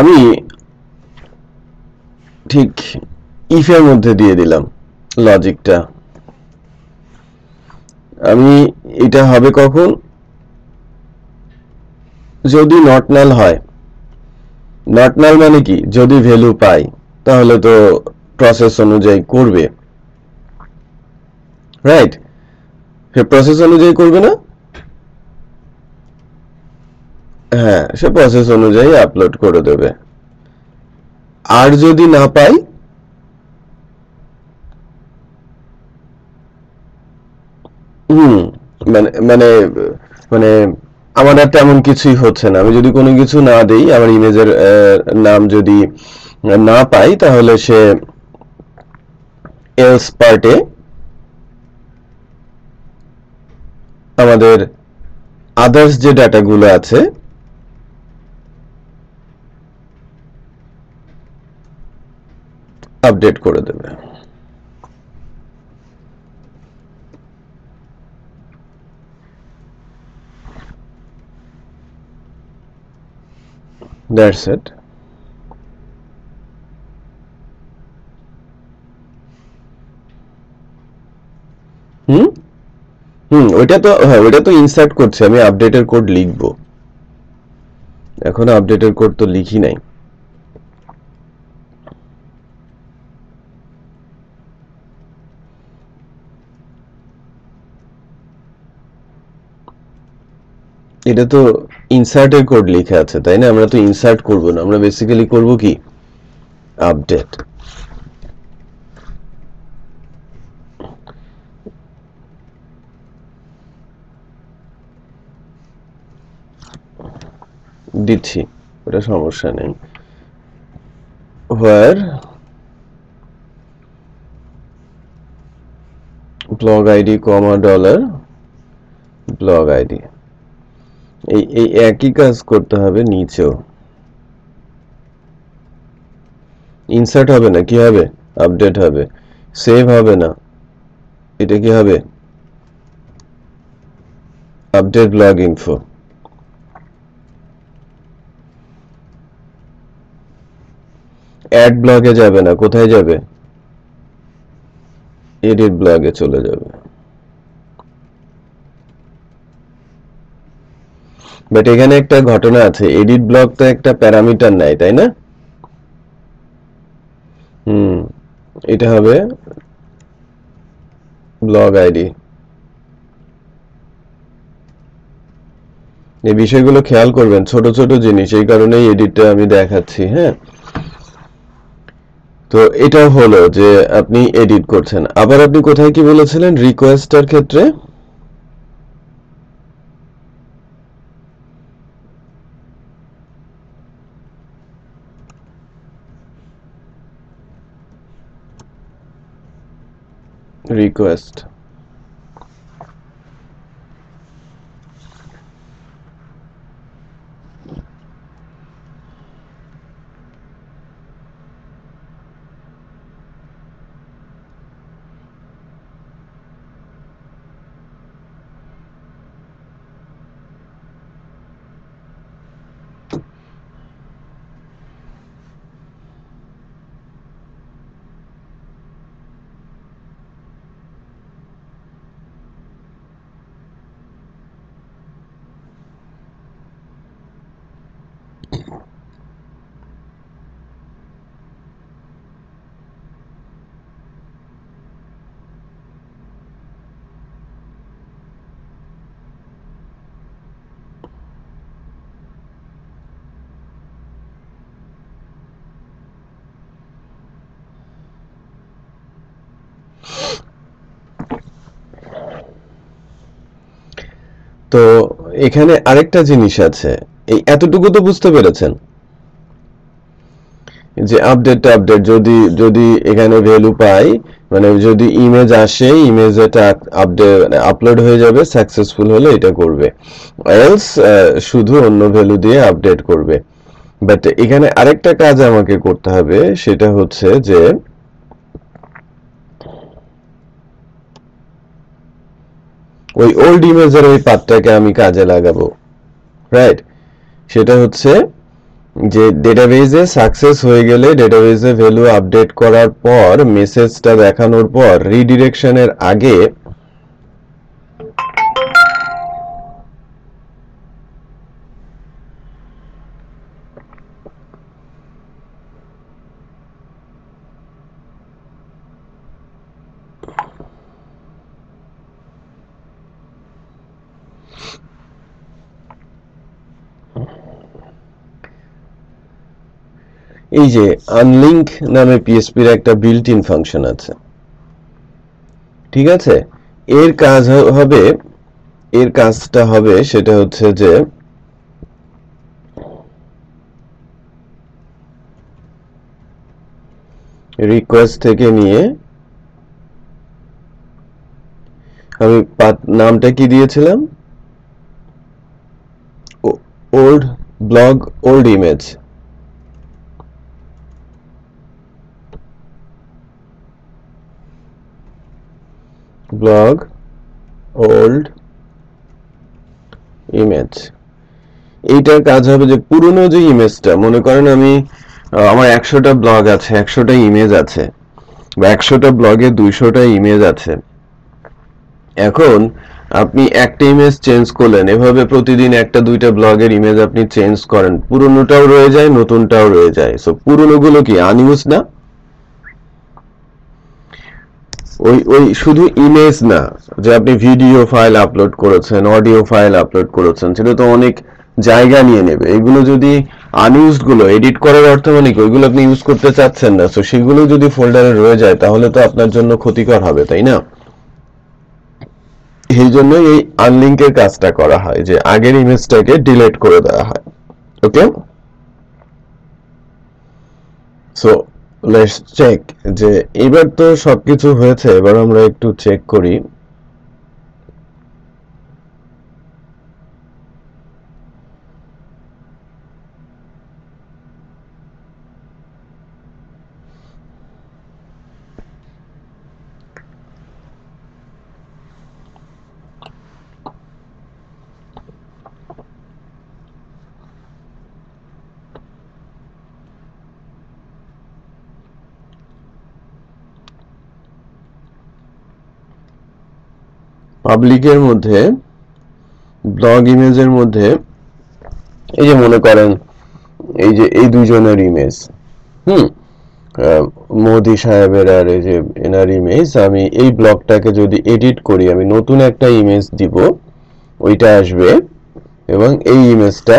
আমি ঠিক ইফ এর মধ্যে দিয়ে দিলাম লজিকটা। আমি এটা হবে কখন, যদি নট নাল হয়। নট নাল মানে কি, যদি ভ্যালু পাই তাহলে তো প্রসেস অনুযায়ী করবে, রাইট? সে প্রসেস অনুযায়ী করবে না? হ্যাঁ, সে প্রসেস অনুযায়ী আপলোড করে দেবে। আর যদি না পাই, হুম, মানে মানে মানে আমার আর তেমন কিছুই হচ্ছে না। আমি যদি কোনো কিছু না দেই, আমার ইমেজের নাম যদি না পাই, তাহলে সে এলস পার্টে আমাদের আদার্স যে ডাটাগুলো আছে আপডেট করে দেবে। That's it. হুম, ওইটা তো, হ্যাঁ ওইটা তো ইনসার্ট করছে, আমি আপডেটের কোড লিখবো। এখন আপডেটের কোড তো লিখি নাই। এটা তো ইনসার্টের কোড লেখা আছে, তাই না? আমরা তো ইনসার্ট করব না, আমরা বেসিক্যালি করব কি, আপডেট। দিচ্ছি, ওটা সমস্যা নেই। Where blog ID comma dollar blog ID, এই একই কাজ করতে হবে নিচেও। ইনসার্ট হবে না, কি হবে, আপডেট হবে। সেভ হবে না, এটা কি হবে, আপডেট ব্লগ ইনফো। অ্যাড ব্লগে যাবে না, কোথায় যাবে, এডিট ব্লগে চলে যাবে। বাট এখানে একটা ঘটনা আছে, এডিট ব্লক তো একটা প্যারামিটার নাই, তাই না? হুম, এটা হবে ব্লগ আইডি। এই বিষয়গুলো খেয়াল করবেন, ছোট ছোট জিনিস, এই কারণেই এডিটটা আমি দেখাচ্ছি। হ্যাঁ, তো এটা হলো যে আপনি এডিট করছেন। আবার আপনি কোথায় কি বলেছিলেন রিকোয়েস্টের ক্ষেত্রে? রিকোয়েস্ট, এখানে আরেকটা জিনিস আছে, এই এতটুকু তো বুঝতে পেরেছেন যে আপডেট যদি যদি এখানে ভ্যালু পাই, মানে যদি ইমেজ আসে, ইমেজ এটা আপলোড হয়ে যাবে, সাকসেসফুল হলে এটা করবে, এলস শুধু অন্য ভ্যালু দিয়ে আপডেট করবে। বাট এখানে আরেকটা কাজ আমাকে করতে হবে, সেটা হচ্ছে যে ওই ওল্ড ইমেজের ওই পাথটাকে আমি কাজে লাগাবো, রাইট? সেটা হচ্ছে যে ডেটাবেজে সাকসেস হয়ে গেলে, ডেটাবেজে ভ্যালু আপডেট করার পর, মেসেজটা দেখানোর পর রিডিরেকশনের আগে এই যে আনলিঙ্ক নামে পিএসপির একটা বিল্ট ইন ফাংশন আছে, ঠিক আছে? এর কাজ হবে, এর কাজটা হবে সেটা হচ্ছে যে রিকোয়েস্ট থেকে নিয়ে, আমি নামটা কি দিয়েছিলাম, old blog old image, blog old image. এইটার কাজ হবে যে পুরনো যে ইমেজটা, মনে করেন আমি আমার 100টা ব্লগ আছে, 100টা ইমেজ আছে, বা 100টা ব্লগে 200টা ইমেজ আছে। এখন আপনি একটা ইমেজ চেঞ্জ করলেন, এভাবে প্রতিদিন একটা দুইটা ব্লগের ইমেজ আপনি চেঞ্জ করেন, পুরনোটাও রয়ে যায়, নতুনটাও রয়ে যায়। সো পুরনোগুলো কি আনইউজ না? ওই ওই শুধু ইমেজ না, যে আপনি ভিডিও ফাইল আপলোড করেছেন, অডিও ফাইল আপলোড করেছেন, সেটা তো অনেক জায়গা নিয়ে নেবে। এগুলো যদি আনইউজড গুলো এডিট করার অর্থ মানে কি ওইগুলো আপনি ইউজ করতে চাচ্ছেন না, তো সেগুলো যদি ফোল্ডারে রয়ে যায় তাহলে তো আপনার জন্য ক্ষতিকর হবে, তাই না? এই জন্য এই আনলিঙ্কের কাজটা করা হয়, যে আগের ইমেজটাকে ডিলিট করে দেওয়া হয়। ওকে, সো লেটস চেক যে এবার তো সবকিছু হয়েছে, এবার আমরা একটু চেক করি। পাবলিকের মধ্যে, ব্লগ ইমেজের মধ্যে, এই যে মনে করেন এই যে এই দুজনের ইমেজ, মোদি সাহেবের আর এই যে এনার ইমেজ, আমি এই ব্লগটাকে যদি এডিট করি, আমি নতুন একটা ইমেজ দিব, ওইটা আসবে এবং এই ইমেজটা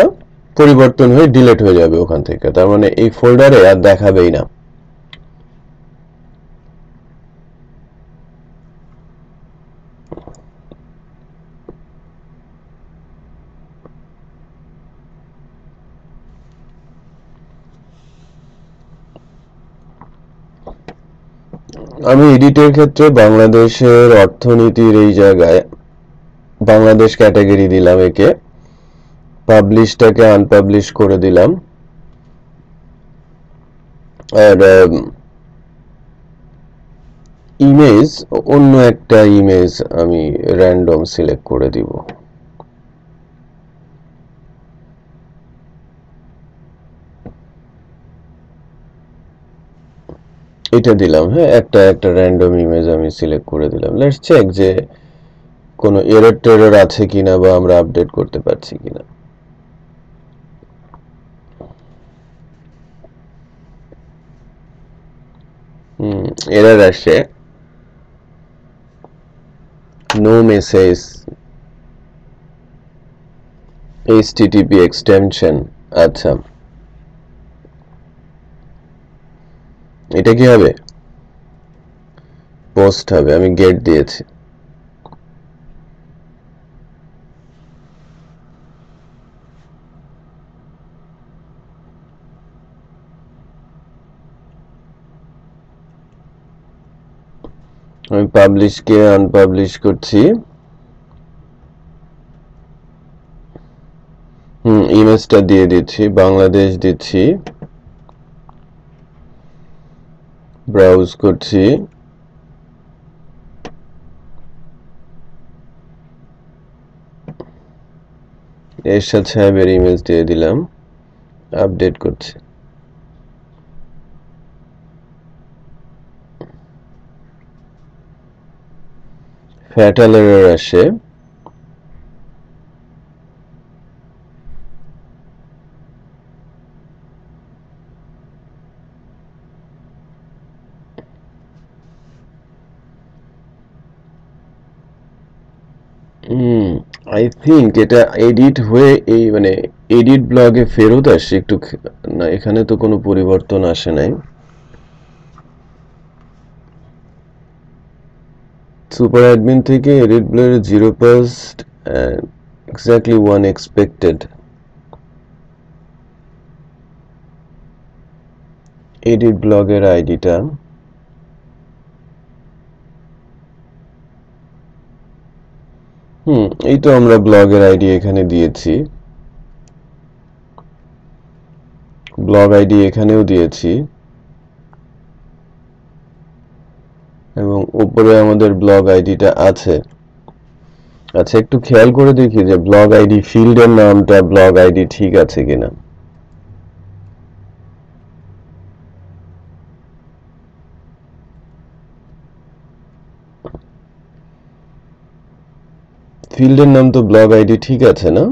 পরিবর্তন হয়ে ডিলিট হয়ে যাবে ওখান থেকে, তার মানে এই ফোল্ডারে আর দেখাবেই না। আমি এডিটের ক্ষেত্রে বাংলাদেশের অর্থনীতির এই জায়গায় বাংলাদেশ ক্যাটাগরি দিলাম, একে পাবলিশটাকে আনপাবলিশ করে দিলাম, আর ইমেজ অন্য একটা ইমেজ আমি র্যান্ডম সিলেক্ট করে দিব। এটা দিলাম, হ্যাঁ, একটা র্যান্ডম ইমেজ আমি সিলেক্ট করে দিলাম। লেটস চেক যে কোনো এরর টেরর আছে কিনা বা আমরা আপডেট করতে পারছি কিনা। এরর আসছে, নো মেসেজ, HTTP এক্সটেনশন। আচ্ছা, এটা কি হবে? পোস্ট হবে, আমি গেট দিয়েছি। আমি পাবলিশকে আনপাবলিশ করছি। ইমেজটা দিয়ে দিচ্ছি, বাংলাদেশ দিচ্ছি, ব্রাউজ করছি, এরশাদ সাহেবের ইমেজ দিয়ে দিলাম, আপডেট করছি। ফ্যাটাল এরর আসে, আই থিঙ্ক এটা এডিট হয়ে এই মানে এডিট ব্লগে ফেরত আসে একটু। না, এখানে তো কোনো পরিবর্তন আসে নাই। সুপার অ্যাডমিন থেকে এডিট ব্লগে 0 এক্স্যাক্টলি 1 এক্সপেক্টেড। এডিট ব্লগের আইডিটা এই তো আমরা ব্লগের আইডি এখানে দিয়েছি, ব্লগ আইডি এখানেও দিয়েছি, এবং উপরে আমাদের ব্লগ আইডিটা আছে। আচ্ছা, একটু খেয়াল করে দেখি যে ব্লগ আইডি ফিল্ডের নামটা ব্লগ আইডি ঠিক আছে কিনা। ফিল্ডের নাম তো ব্লগ আইডি ঠিক আছে না?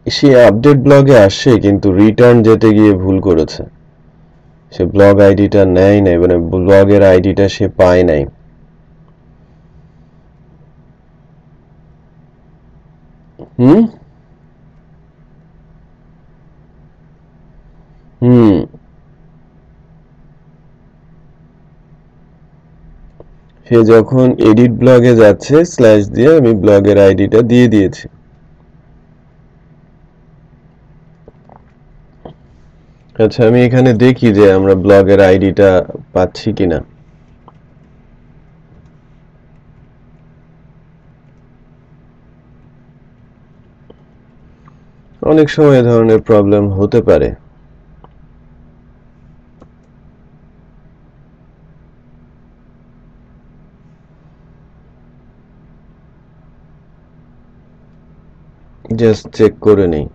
সে আপডেট ব্লগে আসে, কিন্তু রিটার্ন যেতে গিয়ে ভুল করেছে। সে ব্লগ আইডিটা নেয় নাই, মানে ব্লগের আইডিটা সে পায় নাই। হুম হুম সে যখন এডিট ব্লগে যাচ্ছে স্ল্যাশ দিয়ে আমি ব্লগের আইডিটা দিয়ে দিয়েছি। আচ্ছা, আমি এখানে দেখি যে আমরা ব্লগের আইডিটা পাচ্ছি কিনা। অনেক সময় এ ধরনের প্রবলেম হতে পারে। জাস্ট চেক করে নেই।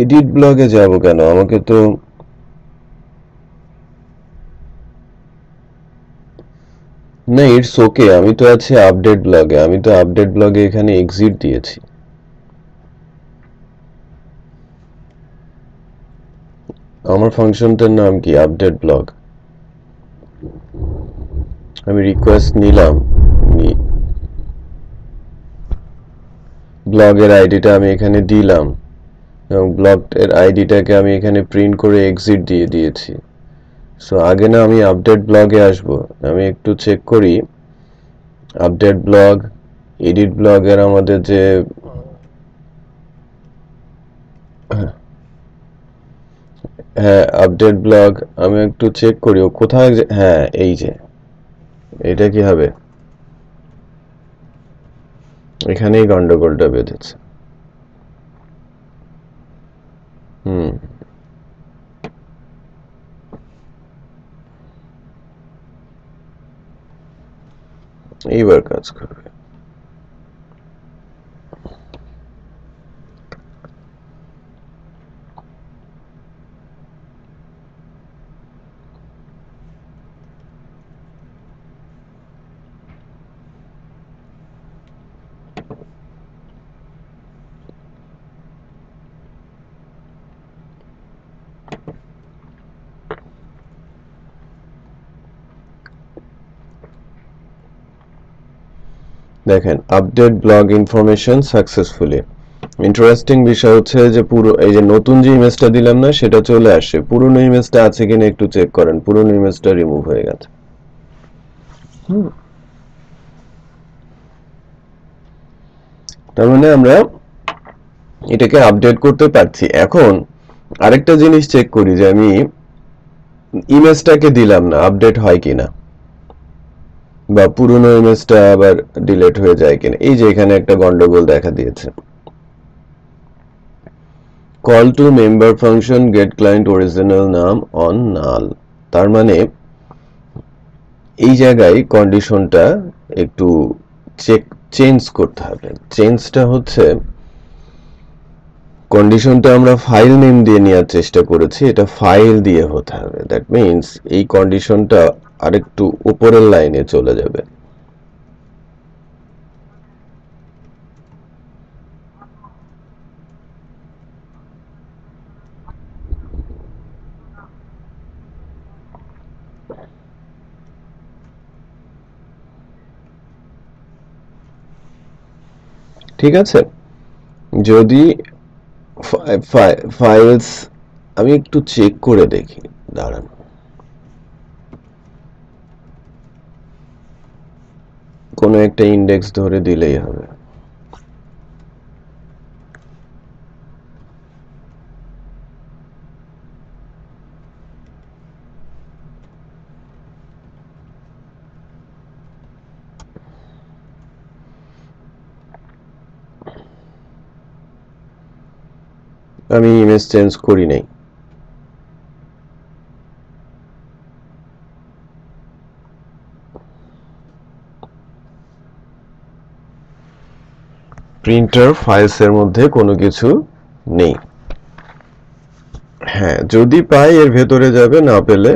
এডিট ব্লগে যাব কেন? আমাকে তো না, ইটস ওকে, আমি তো আছি আপডেট ব্লগে। আমি তো আপডেট ব্লগে এখানে এক্সিট দিয়েছি। আমার ফাংশনটার নাম কি? Update blog. আমি রিকোয়েস্ট নিলাম, ব্লগের আইডিটা আমি এখানে দিলাম, এবং ব্লগের আইডিটাকে আমি এখানে প্রিন্ট করে এক্সিট দিয়ে দিয়েছি। সো আগে না আমি আপডেট ব্লগে আসব, আমি একটু চেক করি আপডেট ব্লগ, এডিট ব্লগের আমাদের যে হ্যাঁ আপডেট ব্লগ, আমি একটু চেক করি ও কোথায়। হ্যাঁ, এই যে এটা কি হবে? এখানেই গন্ডগোলটা বেঁধেছে। হুম এইবার কাজ করবে। দেখেন update blog information successfully. Interesting বিষয় হচ্ছে যে পুরো এই যে নতুন যে ইমেজটা দিলাম না সেটা চলে আসে, পুরনো ইমেজটা আছে কিনা একটু চেক করেন, পুরনো ইমেজটা রিমুভ হয়ে গেছে। তার মানে আমরা এটাকে আপডেট করতে পারছি। এখন আরেকটা জিনিস চেক করি যে আমি ইমেজটাকে দিলাম না, আপডেট হয় কিনা, বা পুরনো ইমেজটা আবার ডিলিট হয়ে যায় কিনা। এই যে এখানে একটা গন্ডগোল দেখা দিয়েছে, call to member function get client original name on null. তার মানে এই জায়গায় কন্ডিশনটা একটু চেঞ্জ করতে হবে। চেঞ্জটা হচ্ছে কন্ডিশনটা আমরা ফাইল নেম দিয়ে নেওয়ার চেষ্টা করেছি, এটা ফাইল দিয়ে হতে হবে। দ্যাট মিন্স এই কন্ডিশনটা আরেকটু উপরের লাইনে চলে যাবে। ঠিক আছে, যদি ফাইলস আমি একটু চেক করে দেখি, দাঁড়ান। কোনো একটা ইন্ডেক্স ধরে দিলেই হবে। আমি ইমেজ চেঞ্জ করি নাই। প্রিন্টার ফাইলস এর মধ্যে কোনো কিছু নেই। হ্যাঁ, যদি পাই এর ভেতরে যাবে, না পেলে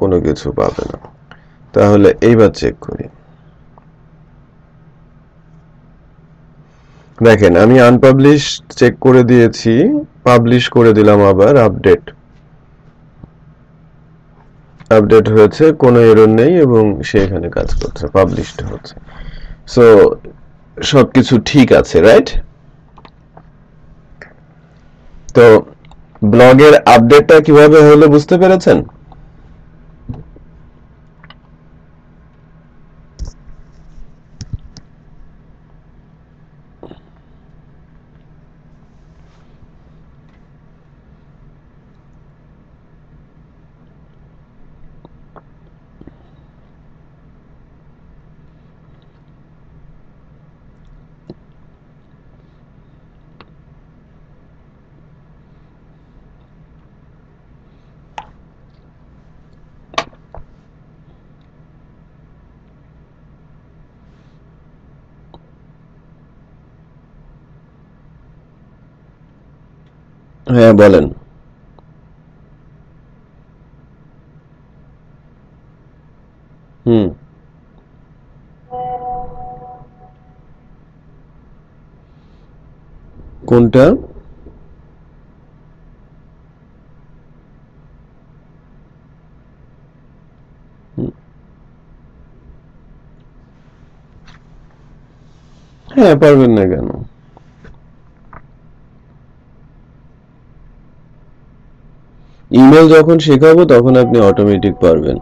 কোনো কিছু পাবে না। তাহলে এইবার চেক করি। দেখেন আমি আনপাবলিশ চেক করে দিয়েছি, পাবলিশ করে দিলাম, আবার আপডেট হয়েছে, কোনো এরর নেই এবং সে এখানে কাজ করছে, পাবলিশড হচ্ছে। সো সবকিছু ঠিক আছে, রাইট? তো ব্লগের আপডেটটা কিভাবে হলো বুঝতে পেরেছেন? হ্যাঁ বলেন। হুম, কোনটা? হ্যাঁ, পারবেন না কেন? ইমেল যখন শেখাবো তখন আপনি অটোমেটিক পারবেন।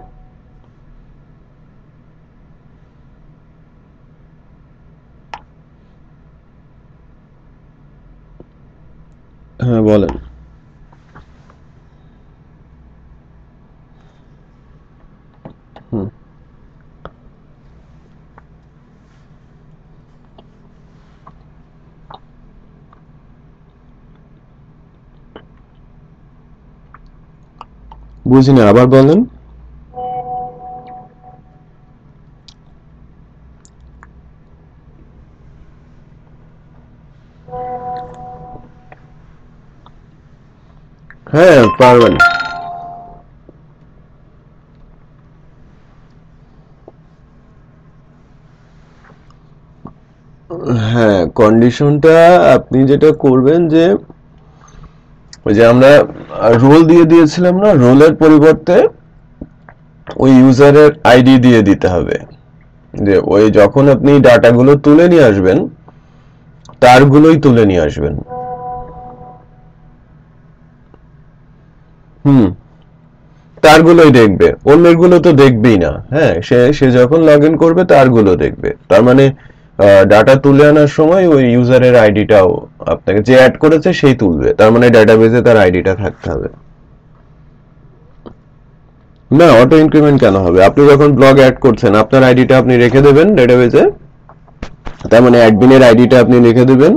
হ্যাঁ বলেন। হুম, বুঝিনি, আবার বলেন। হ্যাঁ পারবেন। হ্যাঁ, কন্ডিশনটা আপনি যেটা করবেন যে ওই যে আমরা রোল দিয়ে দিয়েছিলাম না, রোলের পরিবর্তে ওই ইউজারের আইডি দিয়ে দিতে হবে। যে ওই যখন আপনি ডাটাগুলো তুলে নিয়ে আসবেন তারগুলোই তুলে নিয়ে আসবেন। হুম, তারগুলোই দেখবে, অন্যেরগুলো তো দেখবেই না। হ্যাঁ, সে সে যখন লগ ইন করবে তারগুলো দেখবে। তার মানে ডাটা তুলে আনার সময় ওই ইউজারের আইডিটাও আপনাকে যে অ্যাড করেছে সেই তুলবে, তার মানে ডাটাবেজে তার আইডিটা থাকতে হবে। না, অটো ইনক্রিমেন্ট কেন হবে? আপনি যখন ব্লগ অ্যাড করছেন আপনার আইডিটা আপনি রেখে দেবেন ডেটাবেজে, তার মানে অ্যাডমিনের আইডিটা আপনি রেখে দেবেন।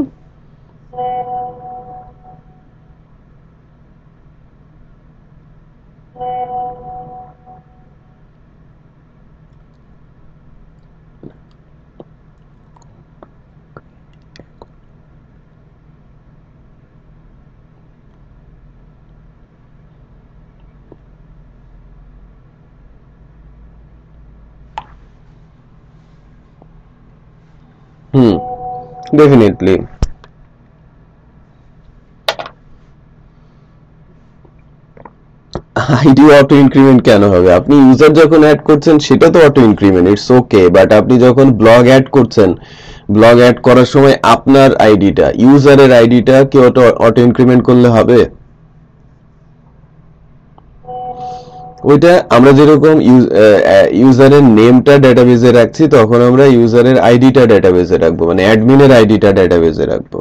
হুম, ডেফিনেটলি। আইডি অটো ইনক্রিমেন্ট কেন হবে? আপনি ইউজার যখন অ্যাড করছেন সেটা তো auto increment, it's okay. But আপনি যখন ব্লগ অ্যাড করছেন, ব্লগ অ্যাড করার সময় আপনার আইডিটা, ইউজারের আইডিটা কি অটো অটো ইনক্রিমেন্ট করলে হবে? ওইটা আমরা যেরকম ইউজারের নেমটা ডেটাবেজে রাখছি, তখন আমরা ইউজারের আইডিটা ডেটাবেজে রাখবো, মানে অ্যাডমিনের আইডিটা ডেটাবেজে রাখবো।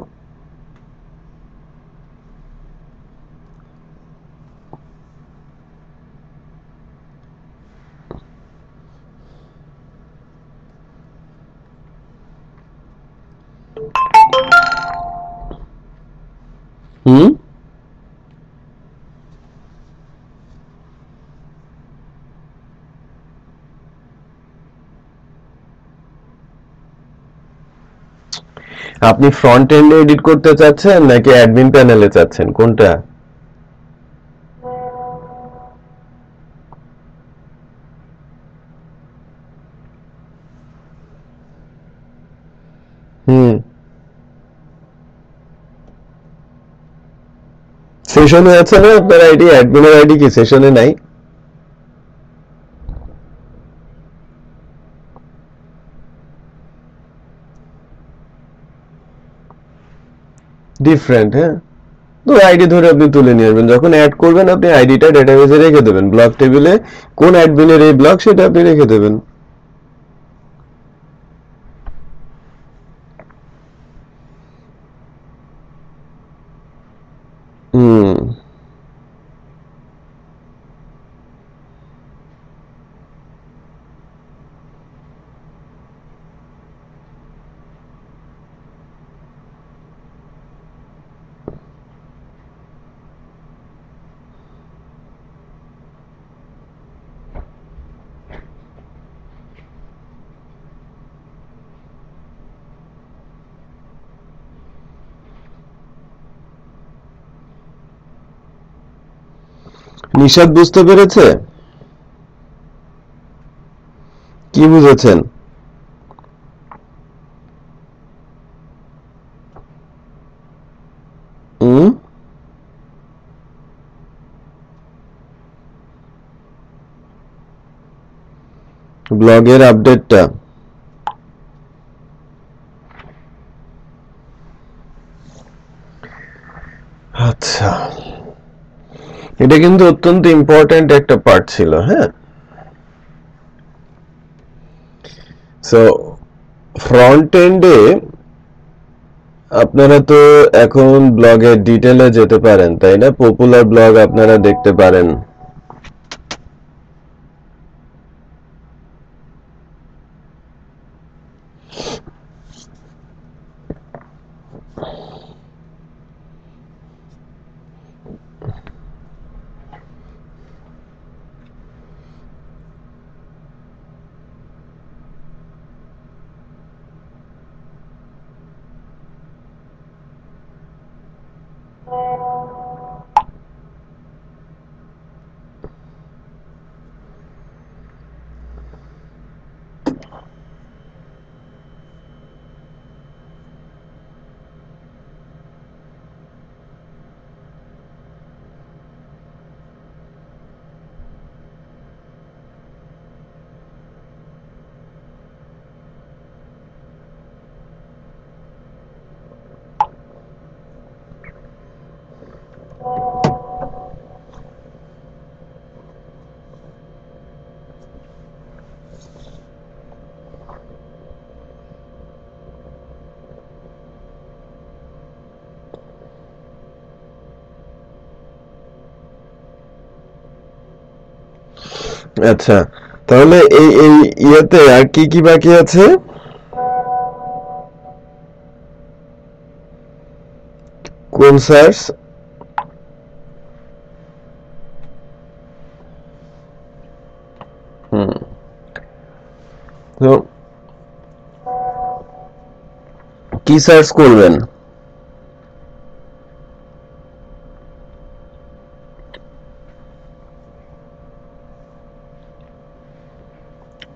হুম, আপনি ফ্রন্ট এন্ডে এডিট করতে চাচ্ছেন নাকি অ্যাডমিন প্যানেলে চাচ্ছেন, কোনটা? হুম, সেশনে আছে না আপনার আইডি? অ্যাডমিনের আইডি কি সেশনে নাই? ডিফারেন্ট, হ্যাঁ। তো আইডি ধরে আপনি তুলে নিয়ে আসবেন, যখন অ্যাড করবেন আপনি আইডিটা ডেটাবেজে রেখে দেবেন, ব্লক টেবিলে কোন অ্যাডমিনের এই ব্লক সেটা আপনি রেখে দেবেন। হুম, নিশাদ বুঝতে পেরেছে? কি বুঝেছেন? হুম, ব্লগের আপডেটটা। আচ্ছা, এটা কিন্তু অত্যন্ত ইম্পর্ট্যান্ট একটা পার্ট ছিল, হ্যাঁ। সো ফ্রন্ট এন্ডে আপনারা তো এখন ব্লগের ডিটেলে যেতে পারেন, তাই না? পপুলার ব্লগ আপনারা দেখতে পারেন। আচ্ছা, তাহলে এই ইয়েতে আর কি কি বাকি আছে? কোন সার্চ? তো কি সার্চ করবেন?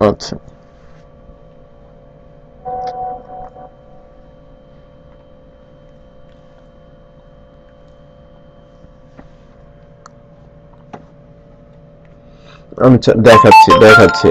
আচ্ছা, আমি দেখাচ্ছি।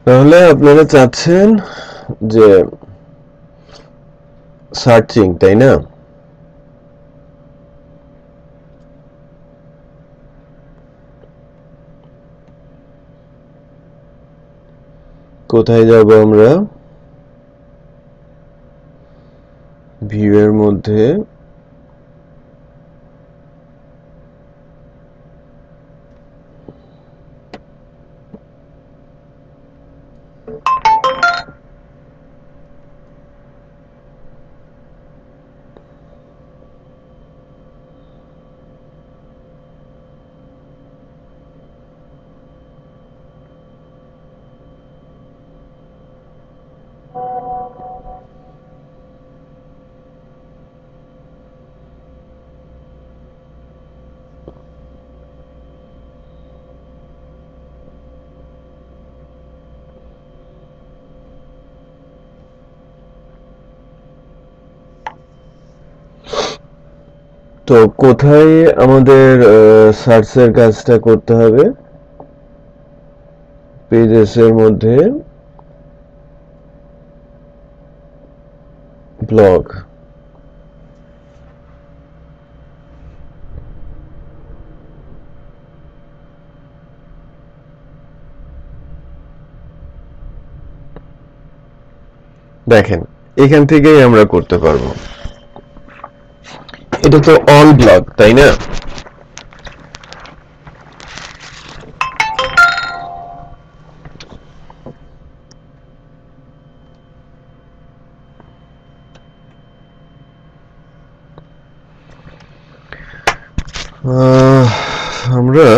তাহলে আপনারা চাচ্ছেন যে সার্চিং, তাই না? কোথায় যাব আমরা? ভিউ এর মধ্যে তো কোথায় আমাদের সার্চের কাজটা করতে হবে? পেজেস এর মধ্যে ব্লগ, দেখেন এখান থেকেই আমরা করতে পারবো। এটা তো অল ব্লগ, তাই না? আমরা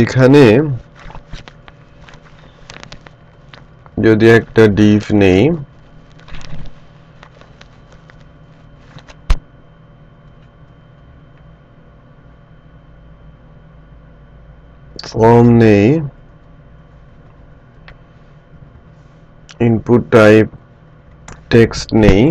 এখানে যদি একটা ডিভ নেই, ফর্ম নেই, ইনপুট টাইপ টেক্সট নেই,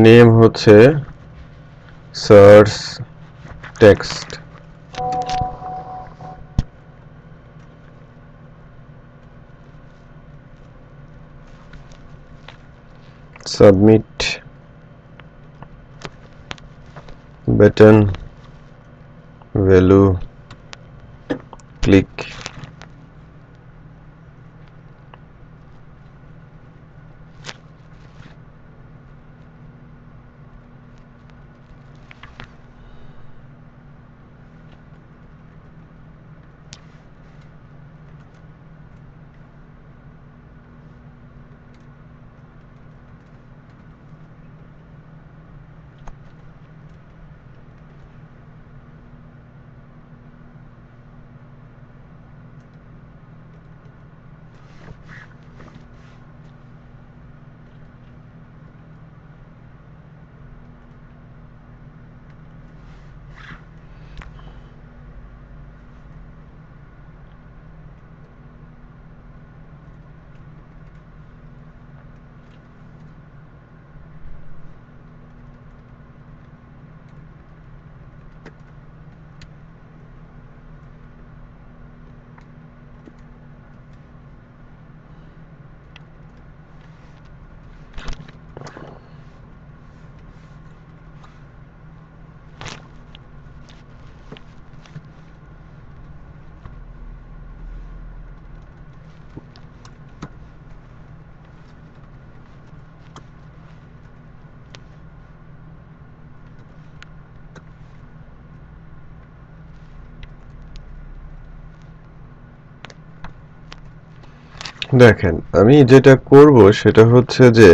নেম হচ্ছে search text, submit button, value, click. দেখেন আমি যেটা করব সেটা হচ্ছে যে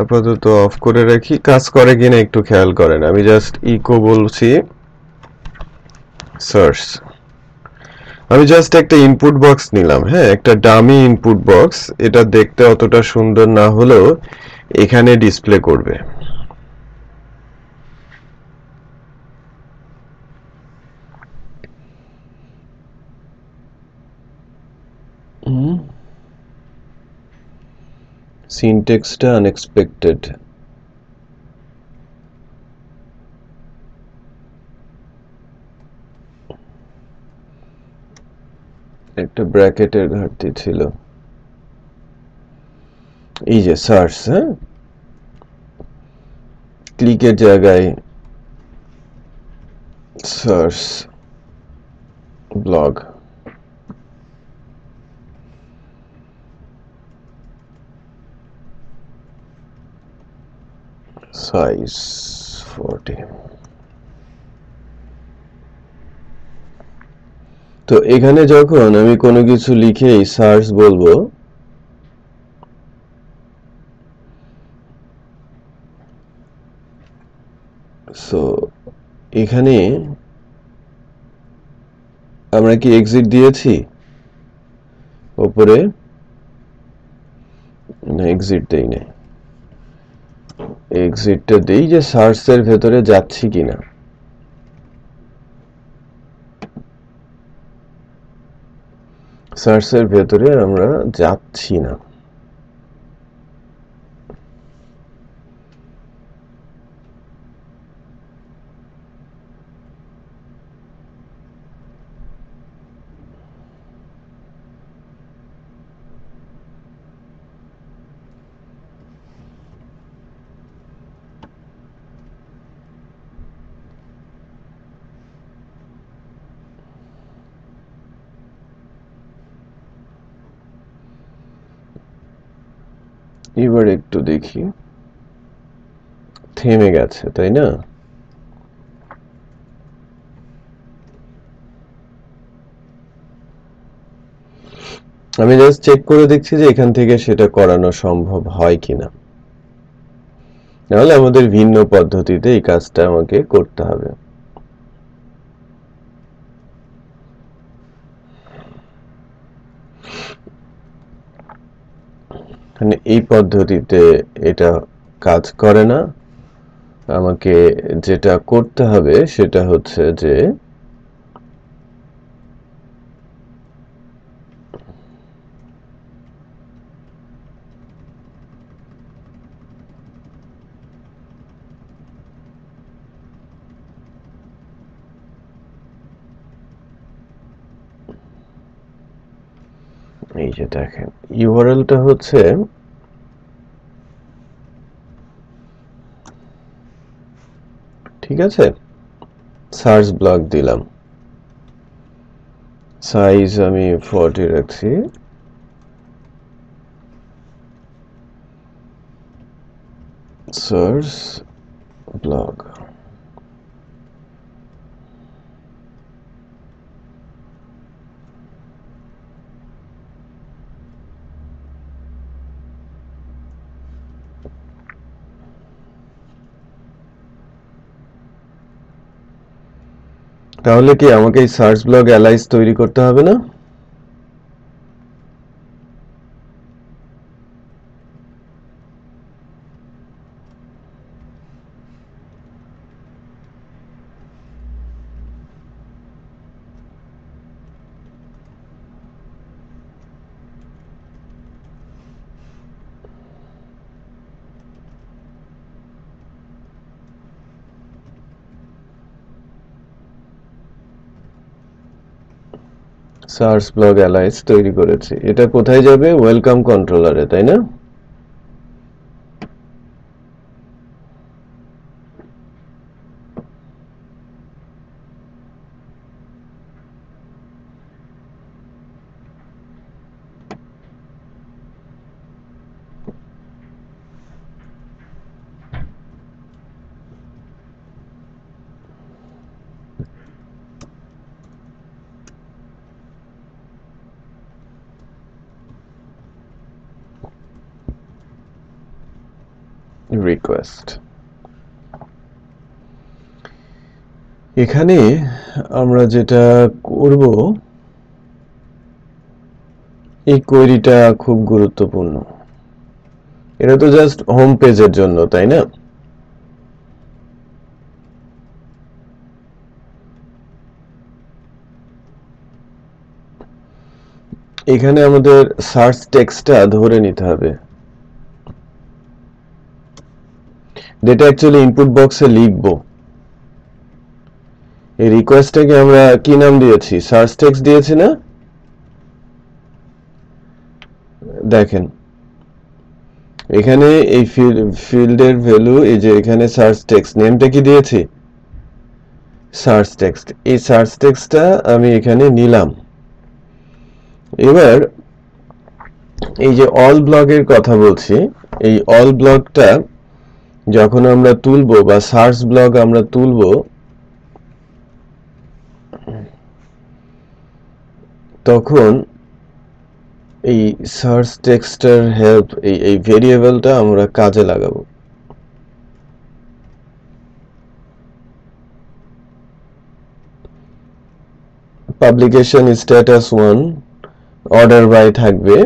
আপাতত অফ করে রাখি, কাজ করে কিনা একটু খেয়াল করেন। আমি জাস্ট ইকো বলছি, সার্চ। আমি জাস্ট একটা ইনপুট বক্স নিলাম, হ্যাঁ, একটা ডামি ইনপুট বক্স। এটা দেখতে অতটা সুন্দর না হলেও এখানে ডিসপ্লে করবে। সিনট্যাক্সটা আনএক্সপেক্টেড। একটা ব্র্যাকেটের ঘাটতি ছিল। এই যে সার্চ, হ্যাঁ, ক্লিকের জায়গায় সার্চ ব্লগ। সাইজ 40। তো এখানে যখন আমি কোনো কিছু লিখেই সার্চ বলবো, সো এখানে আমরা কি এক্সিট দিয়েছি উপরে? না, এক্সিট দেই নাই। এক্সিটটা দেই যে সার্চের ভেতরে যাচ্ছি কিনা। সার্চের ভেতরে আমরা যাচ্ছি না। এবার একটু দেখি, থেমে গেছে তাই না? আমি জাস্ট চেক করে দেখছি যে এখান থেকে সেটা করানো সম্ভব হয় কিনা। নাহলে আমাদের ভিন্ন পদ্ধতিতে এই কাজটা আমাকে করতে হবে। মানে এই পদ্ধতিতে এটা কাজ করে না। আমাকে যেটা করতে হবে সেটা হচ্ছে যে এই যে দেখেন ইউআরএলটা হচ্ছে ঠিক আছে। সার্চ ব্লক দিলাম, সাইজ আমি 40 রাখছি, সার্চ ব্লগ। তাহলে কি আমাকে এই সার্চ ব্লগ অ্যালাইস তৈরি করতে হবে না? সার্চ ব্লগ অ্যালাইস তৈরি করেছি। এটা কোথায় যাবে? ওয়েলকাম কন্ট্রোলারে, তাই না? রিকোয়েস্ট। এখানে আমরা যেটা করব, এই কোয়েরিটা খুব গুরুত্বপূর্ণ। এটা তো জাস্ট হোম পেজের জন্য, তাই না? এখানে আমাদের সার্চ টেক্সটটা ধরে নিতে হবে, যেটা অ্যাকচুয়ালি ইনপুট বক্সে লিখব। এই রিকোয়েস্টটাকে আমরা কি নাম দিয়েছি? সার্চ টেক্সট দিয়েছি না? দেখেন এখানে এই ফিল্ডের ভ্যালু, এই যে এখানে সার্চ টেক্সট নেমটা কি দিয়েছি? Search text. এই সার্চ টেক্সটটা আমি এখানে নিলাম। এবার এই যে অল ব্লকের কথা বলছি, এই অল ব্লকটা যখন আমরা তুলবো বা সার্চ ব্লক আমরা তুলবো, তখন এই সার্চ টেক্সটের হেল্প, এই ভেরিয়েবলটা আমরা কাজে লাগাবো। পাবলিকেশন স্ট্যাটাস 1 অর্ডার বাই থাকবে,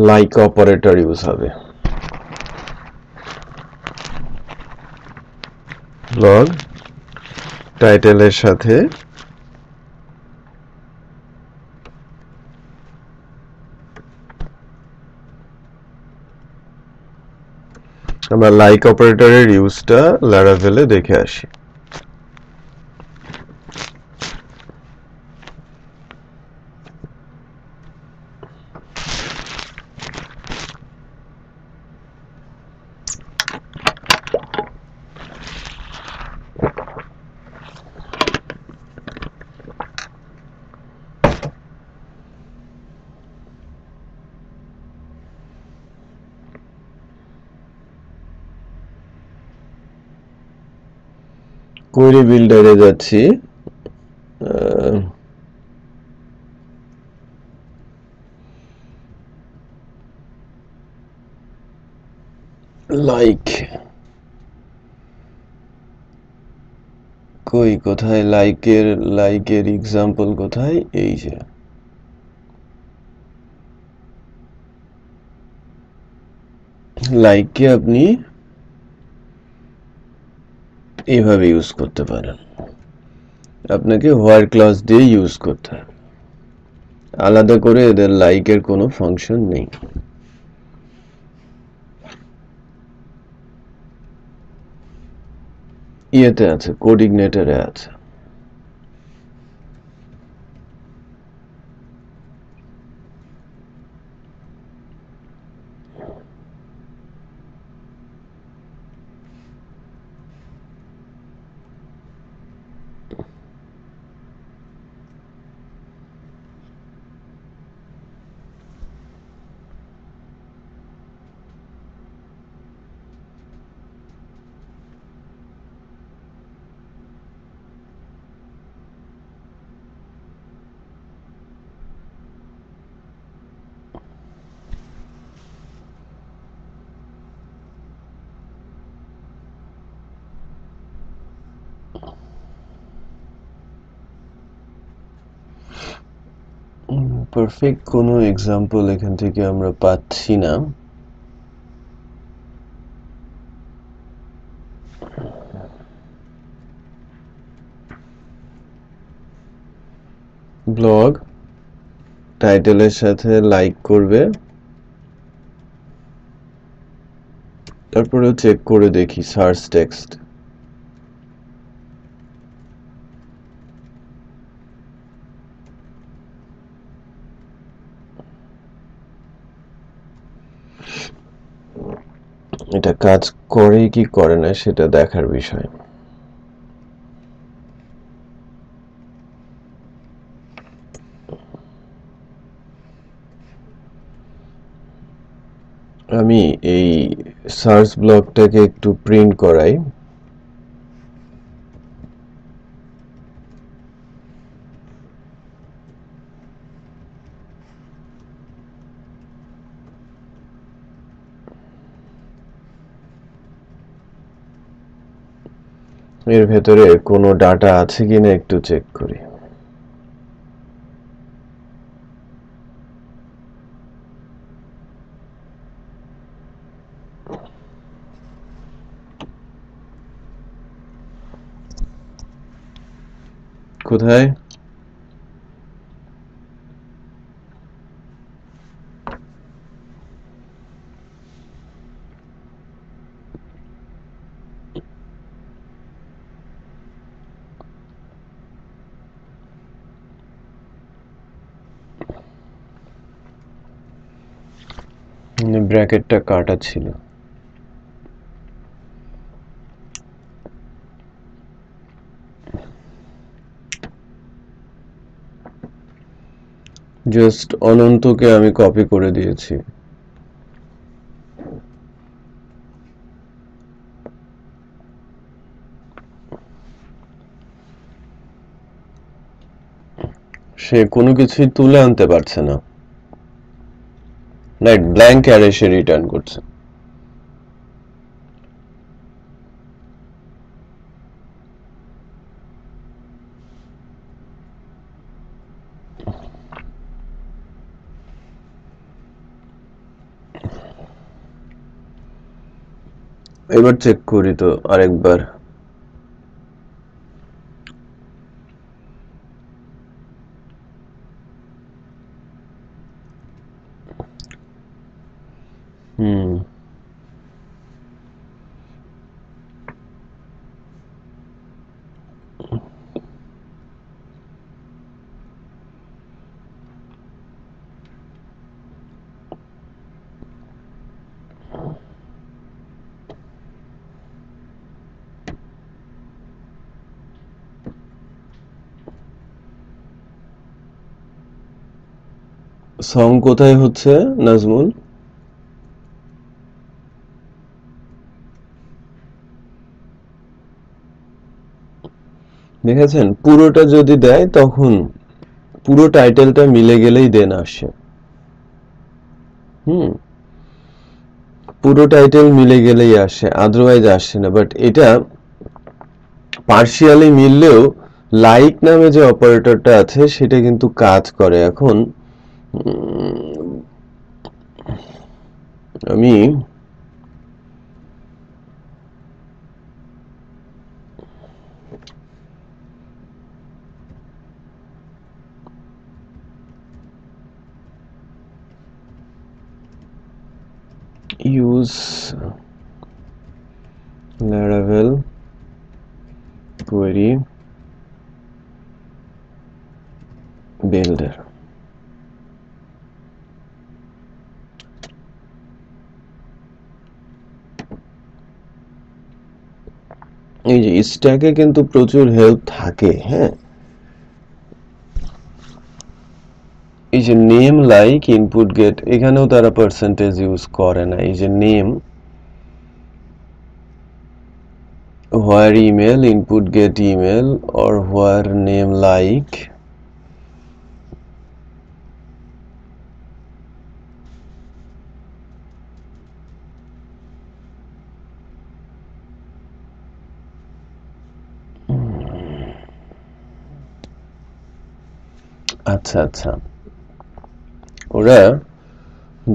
লাইক অপারেটর ইউজ হবে। ব্লগ টাইটেলের সাথে আমরা লাইক অপারেটরের ইউজটা ল্যারাভেলে দেখে আসি। কোয়েরি বিল্ডারে যাচ্ছি, লাইক কোথায়? লাইকের এক্সাম্পল কোথায়? এই যে লাইককে আপনি এইভাবে ইউজ করতে পারেন। আপনাকে হোয়াইট ক্লজ দিয়ে ইউজ করতে হবে, আলাদা করে এদের লাইকের কোনো ফাংশন নেই। ইয়েতে আছে, কোডিগনেটরে আছে। পারফেক্ট কোনো এক্সাম্পল এখান থেকে আমরা পাচ্ছি না। ব্লগ টাইটেলের সাথে লাইক করবে, তারপরে চেক করে দেখি সার্চ টেক্সট। এটা কাজ করে কি করে না সেটা দেখার বিষয়। আমি এই সার্চ ব্লকটাকে একটু প্রিন্ট করাই। এর ভেতরে কোনো ডাটা আছে কিনা একটু চেক করি। কোথায়? ব্র্যাকেটটা কাটা ছিল। জাস্ট অনন্তকে আমি কপি করে দিয়েছি। সে কোনো কিছুই তুলে আনতে পারছে না, রাইট? ব্ল্যাঙ্ক অ্যারে সে রিটার্ন করছে। এবার চেক করি তো আরেকবার। সং কোথায় হচ্ছে নাজমুল? দেখেছেন, পুরোটা যদি দেয় তখন পুরো টাইটেলটা মিলে গেলেই দেন আসে। পুরো টাইটেল মিলে গেলেই আসে, আদারওয়াইজ আসে না। বাট এটা পার্শিয়ালি মিললেও লাইক নামে যে অপারেটরটা আছে সেটা কিন্তু কাজ করে। এখন আমি ইউজ Laravel query builder। এই যে স্ট্যাকে কিন্তু প্রচুর হেল্প থাকে। হ্যাঁ, এই যে নেম লাইক ইনপুট গেট, এখানেও তারা পার্সেন্টেজ ইউজ করে না। এই যে name where email input get email or where name like আচ্ছা আচ্ছা, ওরা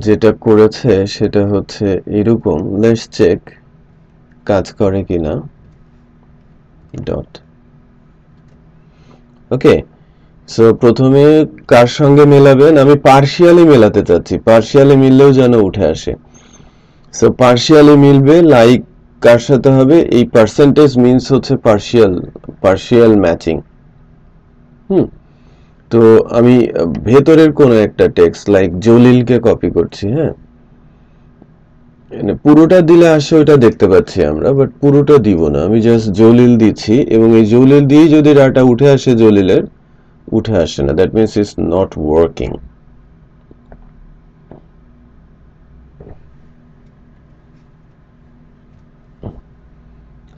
যেটা করেছে সেটা হচ্ছে এরকম। লেটস চেক কাজ করে কিনা। ডট ওকে, সো প্রথমে কার সঙ্গে মেলাবেন? আমি পার্শিয়ালি মেলাতে চাচ্ছি, পার্শিয়ালি মিললেও যেন উঠে আসে। সো পার্শিয়ালি মিলবে, লাইক কার সাথে হবে? এই পার্সেন্টেজ মিনস হচ্ছে পার্শিয়াল ম্যাচিং। তো আমি ভেতরের কোন একটা টেক্সট লাইক জলিলকে কপি করছি। হ্যাঁ, পুরোটা দিলে আসে ওইটা দেখতে পাচ্ছি আমরা, বাট পুরোটা দিব না, আমি জাস্ট জলিল দিচ্ছি এবং এই জলিল দিয়ে যদি ডাটা উঠে আসে জলিলের, উঠে আসে না। That means it's not working.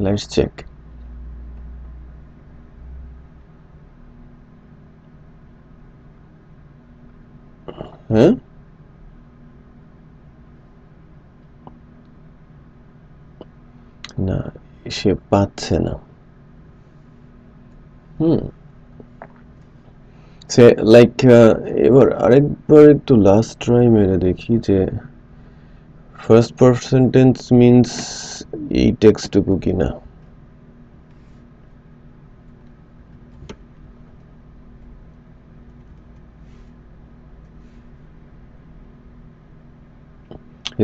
Let's check. হ্যাঁ, না, সে পাচ্ছে না। সে লাইক এবার আরেকবার একটু লাস্ট ট্রাই মেরে দেখি যে ফার্স্ট পারসন টেন্স মিন্স এই টেক্সটটুকু কিনা।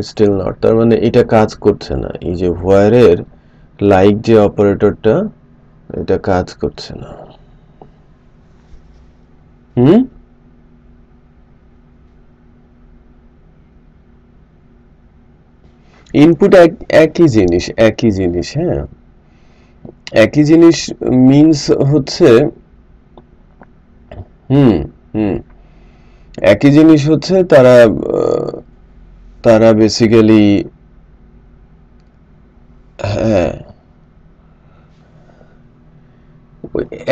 স্টিল নট, তার মানে এটা কাজ করছে না। এই যে হোয়ারের লাইক যে অপারেটরটা, এটা কাজ করছে না। ইনপুট একই জিনিস, হ্যাঁ, একই জিনিস মিন্স হচ্ছে একই জিনিস হচ্ছে তারা বেসিক্যালি, হ্যাঁ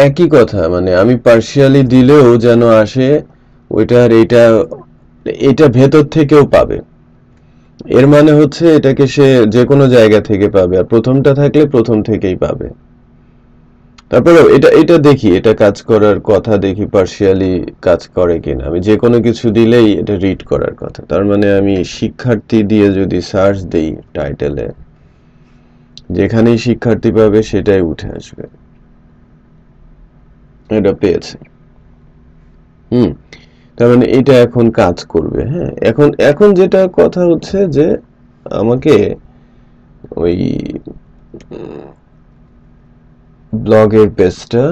একই কথা, মানে আমি পার্শিয়ালি দিলেও যেন আসে ওইটার এটা ভেতর থেকেও পাবে। এর মানে হচ্ছে এটাকে সে যে কোনো জায়গা থেকে পাবে, আর প্রথমটা থাকলে প্রথম থেকেই পাবে। তারপরে এটা দেখি, এটা কাজ করার কথা, দেখি পার্শিয়ালি কাজ করে কিনা। আমি যে কোনো কিছু দিলেই এটা রিড করার কথা। তার মানে আমি শিক্ষার্থী দিয়ে যদি সার্চ দেই টাইটেলে, যেখানেই শিক্ষার্থী পাবে সেটাই উঠে আসবে। এটা পেয়েছে। তার মানে এটা এখন কাজ করবে। হ্যাঁ, এখন যেটা কথা হচ্ছে যে আমাকে ওই ব্লগের পেজটা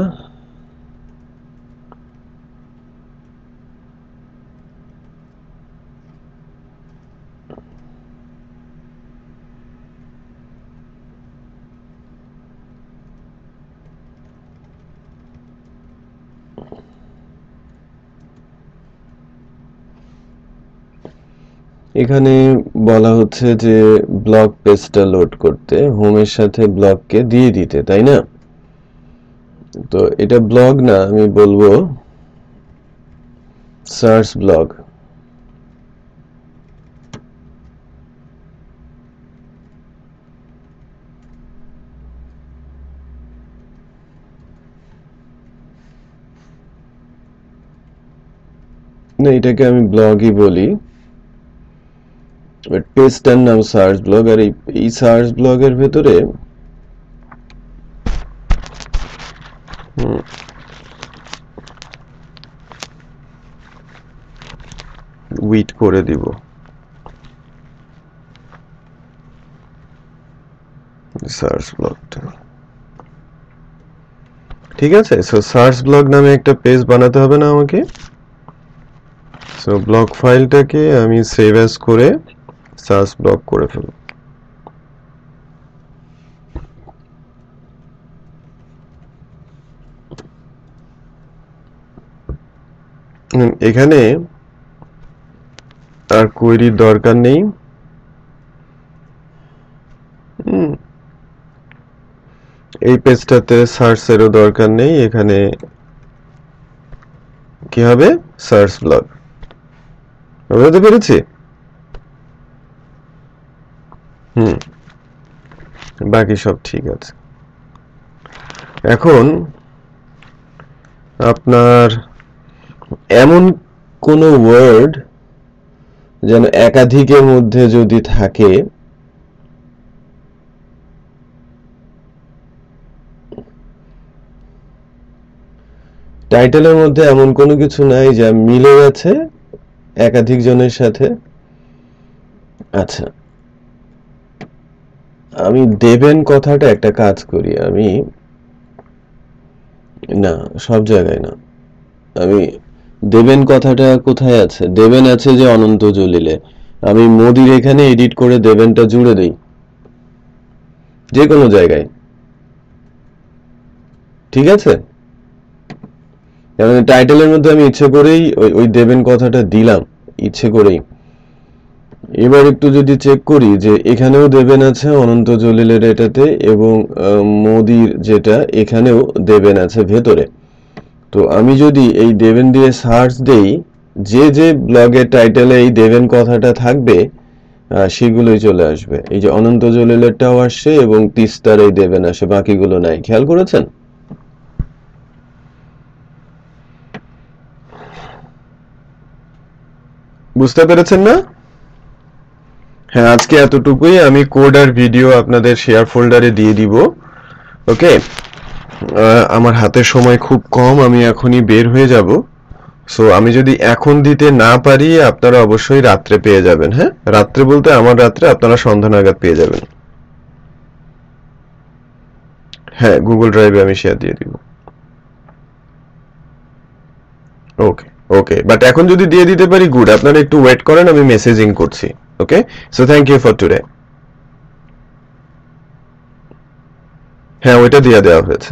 এখানে বলা হচ্ছে যে ব্লগ পেজটা লোড করতে হোমের সাথে ব্লগকে দিয়ে দিতে, তাই না? তো এটা ব্লগ না, আমি বলবো সার্চ ব্লগ। না, এটাকে আমি ব্লগই বলি, পেজটার নাম সার্চ ব্লগ। আর এই সার্চ ব্লগের ভেতরে উইট করে দিব সার্চ ব্লগটা, ঠিক আছে? সো সার্চ ব্লগ নামে একটা পেজ বানাতে হবে না আমাকে? সো ব্লগ ফাইলটাকে আমি সেভ অ্যাজ করে সার্চ ব্লগ করে ফেলব। এখানে আর কোয়েরির দরকার নেই। এই পেজটাতে সার্চেরও দরকার নেই। এখানে কি হবে? Search blog. বুঝতে পেরেছি? বাকি সব ঠিক আছে। এখন আপনার এমন কোন ওয়ার্ড যেন একাধিকের মধ্যে যদি থাকে, টাইটেলের মধ্যে এমন কোনো কিছু নাই যা মিলে গেছে একাধিক জনের সাথে। আচ্ছা, আমি দেবেন কথাটা একটা কাজ করি, আমি না সব জায়গায় না, আমি দেবেন কথাটা কোথায় আছে? দেবেন আছে যে অনন্ত জলিলে। আমি মোদির এখানে এডিট করে দেবেনটা জুড়ে দেই যে কোনো জায়গায়, ঠিক আছে? মানে টাইটেলের মধ্যে আমি ইচ্ছে করেই ওই দেবেন কথাটা দিলাম, ইচ্ছে করেই। এবার একটু যদি চেক করি যে এখানেও দেবেন আছে অনন্ত জলিলের এটাতে, এবং মোদির যেটা এখানেও দেবেন আছে ভেতরে। তো আমি যদি এই দেবেন দিয়ে সার্চ দেই, যে ব্লগের টাইটেলে এই দেবেন কথাটা থাকবে সেগুলোই চলে আসবে। এই যে অনন্ত জলিলেরটাও আসছে এবং তিস্তার এই দেবেন আসে, বাকিগুলো নাই। খেয়াল করেছেন? বুঝতে পেরেছেন না? হ্যাঁ, আজকে এতটুকুই। আমি কোড আর ভিডিও আপনাদের শেয়ার ফোল্ডারে দিয়ে দিব। ওকে, আমার হাতে সময় খুব কম, আমি এখনই বের হয়ে যাব। সো আমি যদি এখন দিতে না পারি আপনারা অবশ্যই রাত্রে পেয়ে যাবেন। হ্যাঁ, রাত্রে বলতে আমার রাত্রে, আপনারা সন্ধ্যা নাগাদ পেয়ে যাবেন। হ্যাঁ, গুগল ড্রাইভে আমি শেয়ার দিয়ে দিব। ওকে ওকে, বাট এখন যদি দিয়ে দিতে পারি গুড, আপনারা একটু ওয়েট করেন, আমি মেসেজিং করছি। Okay, so thank you for today. হ্যাঁ, ওইটা দিয়ে দেওয়া হয়েছে।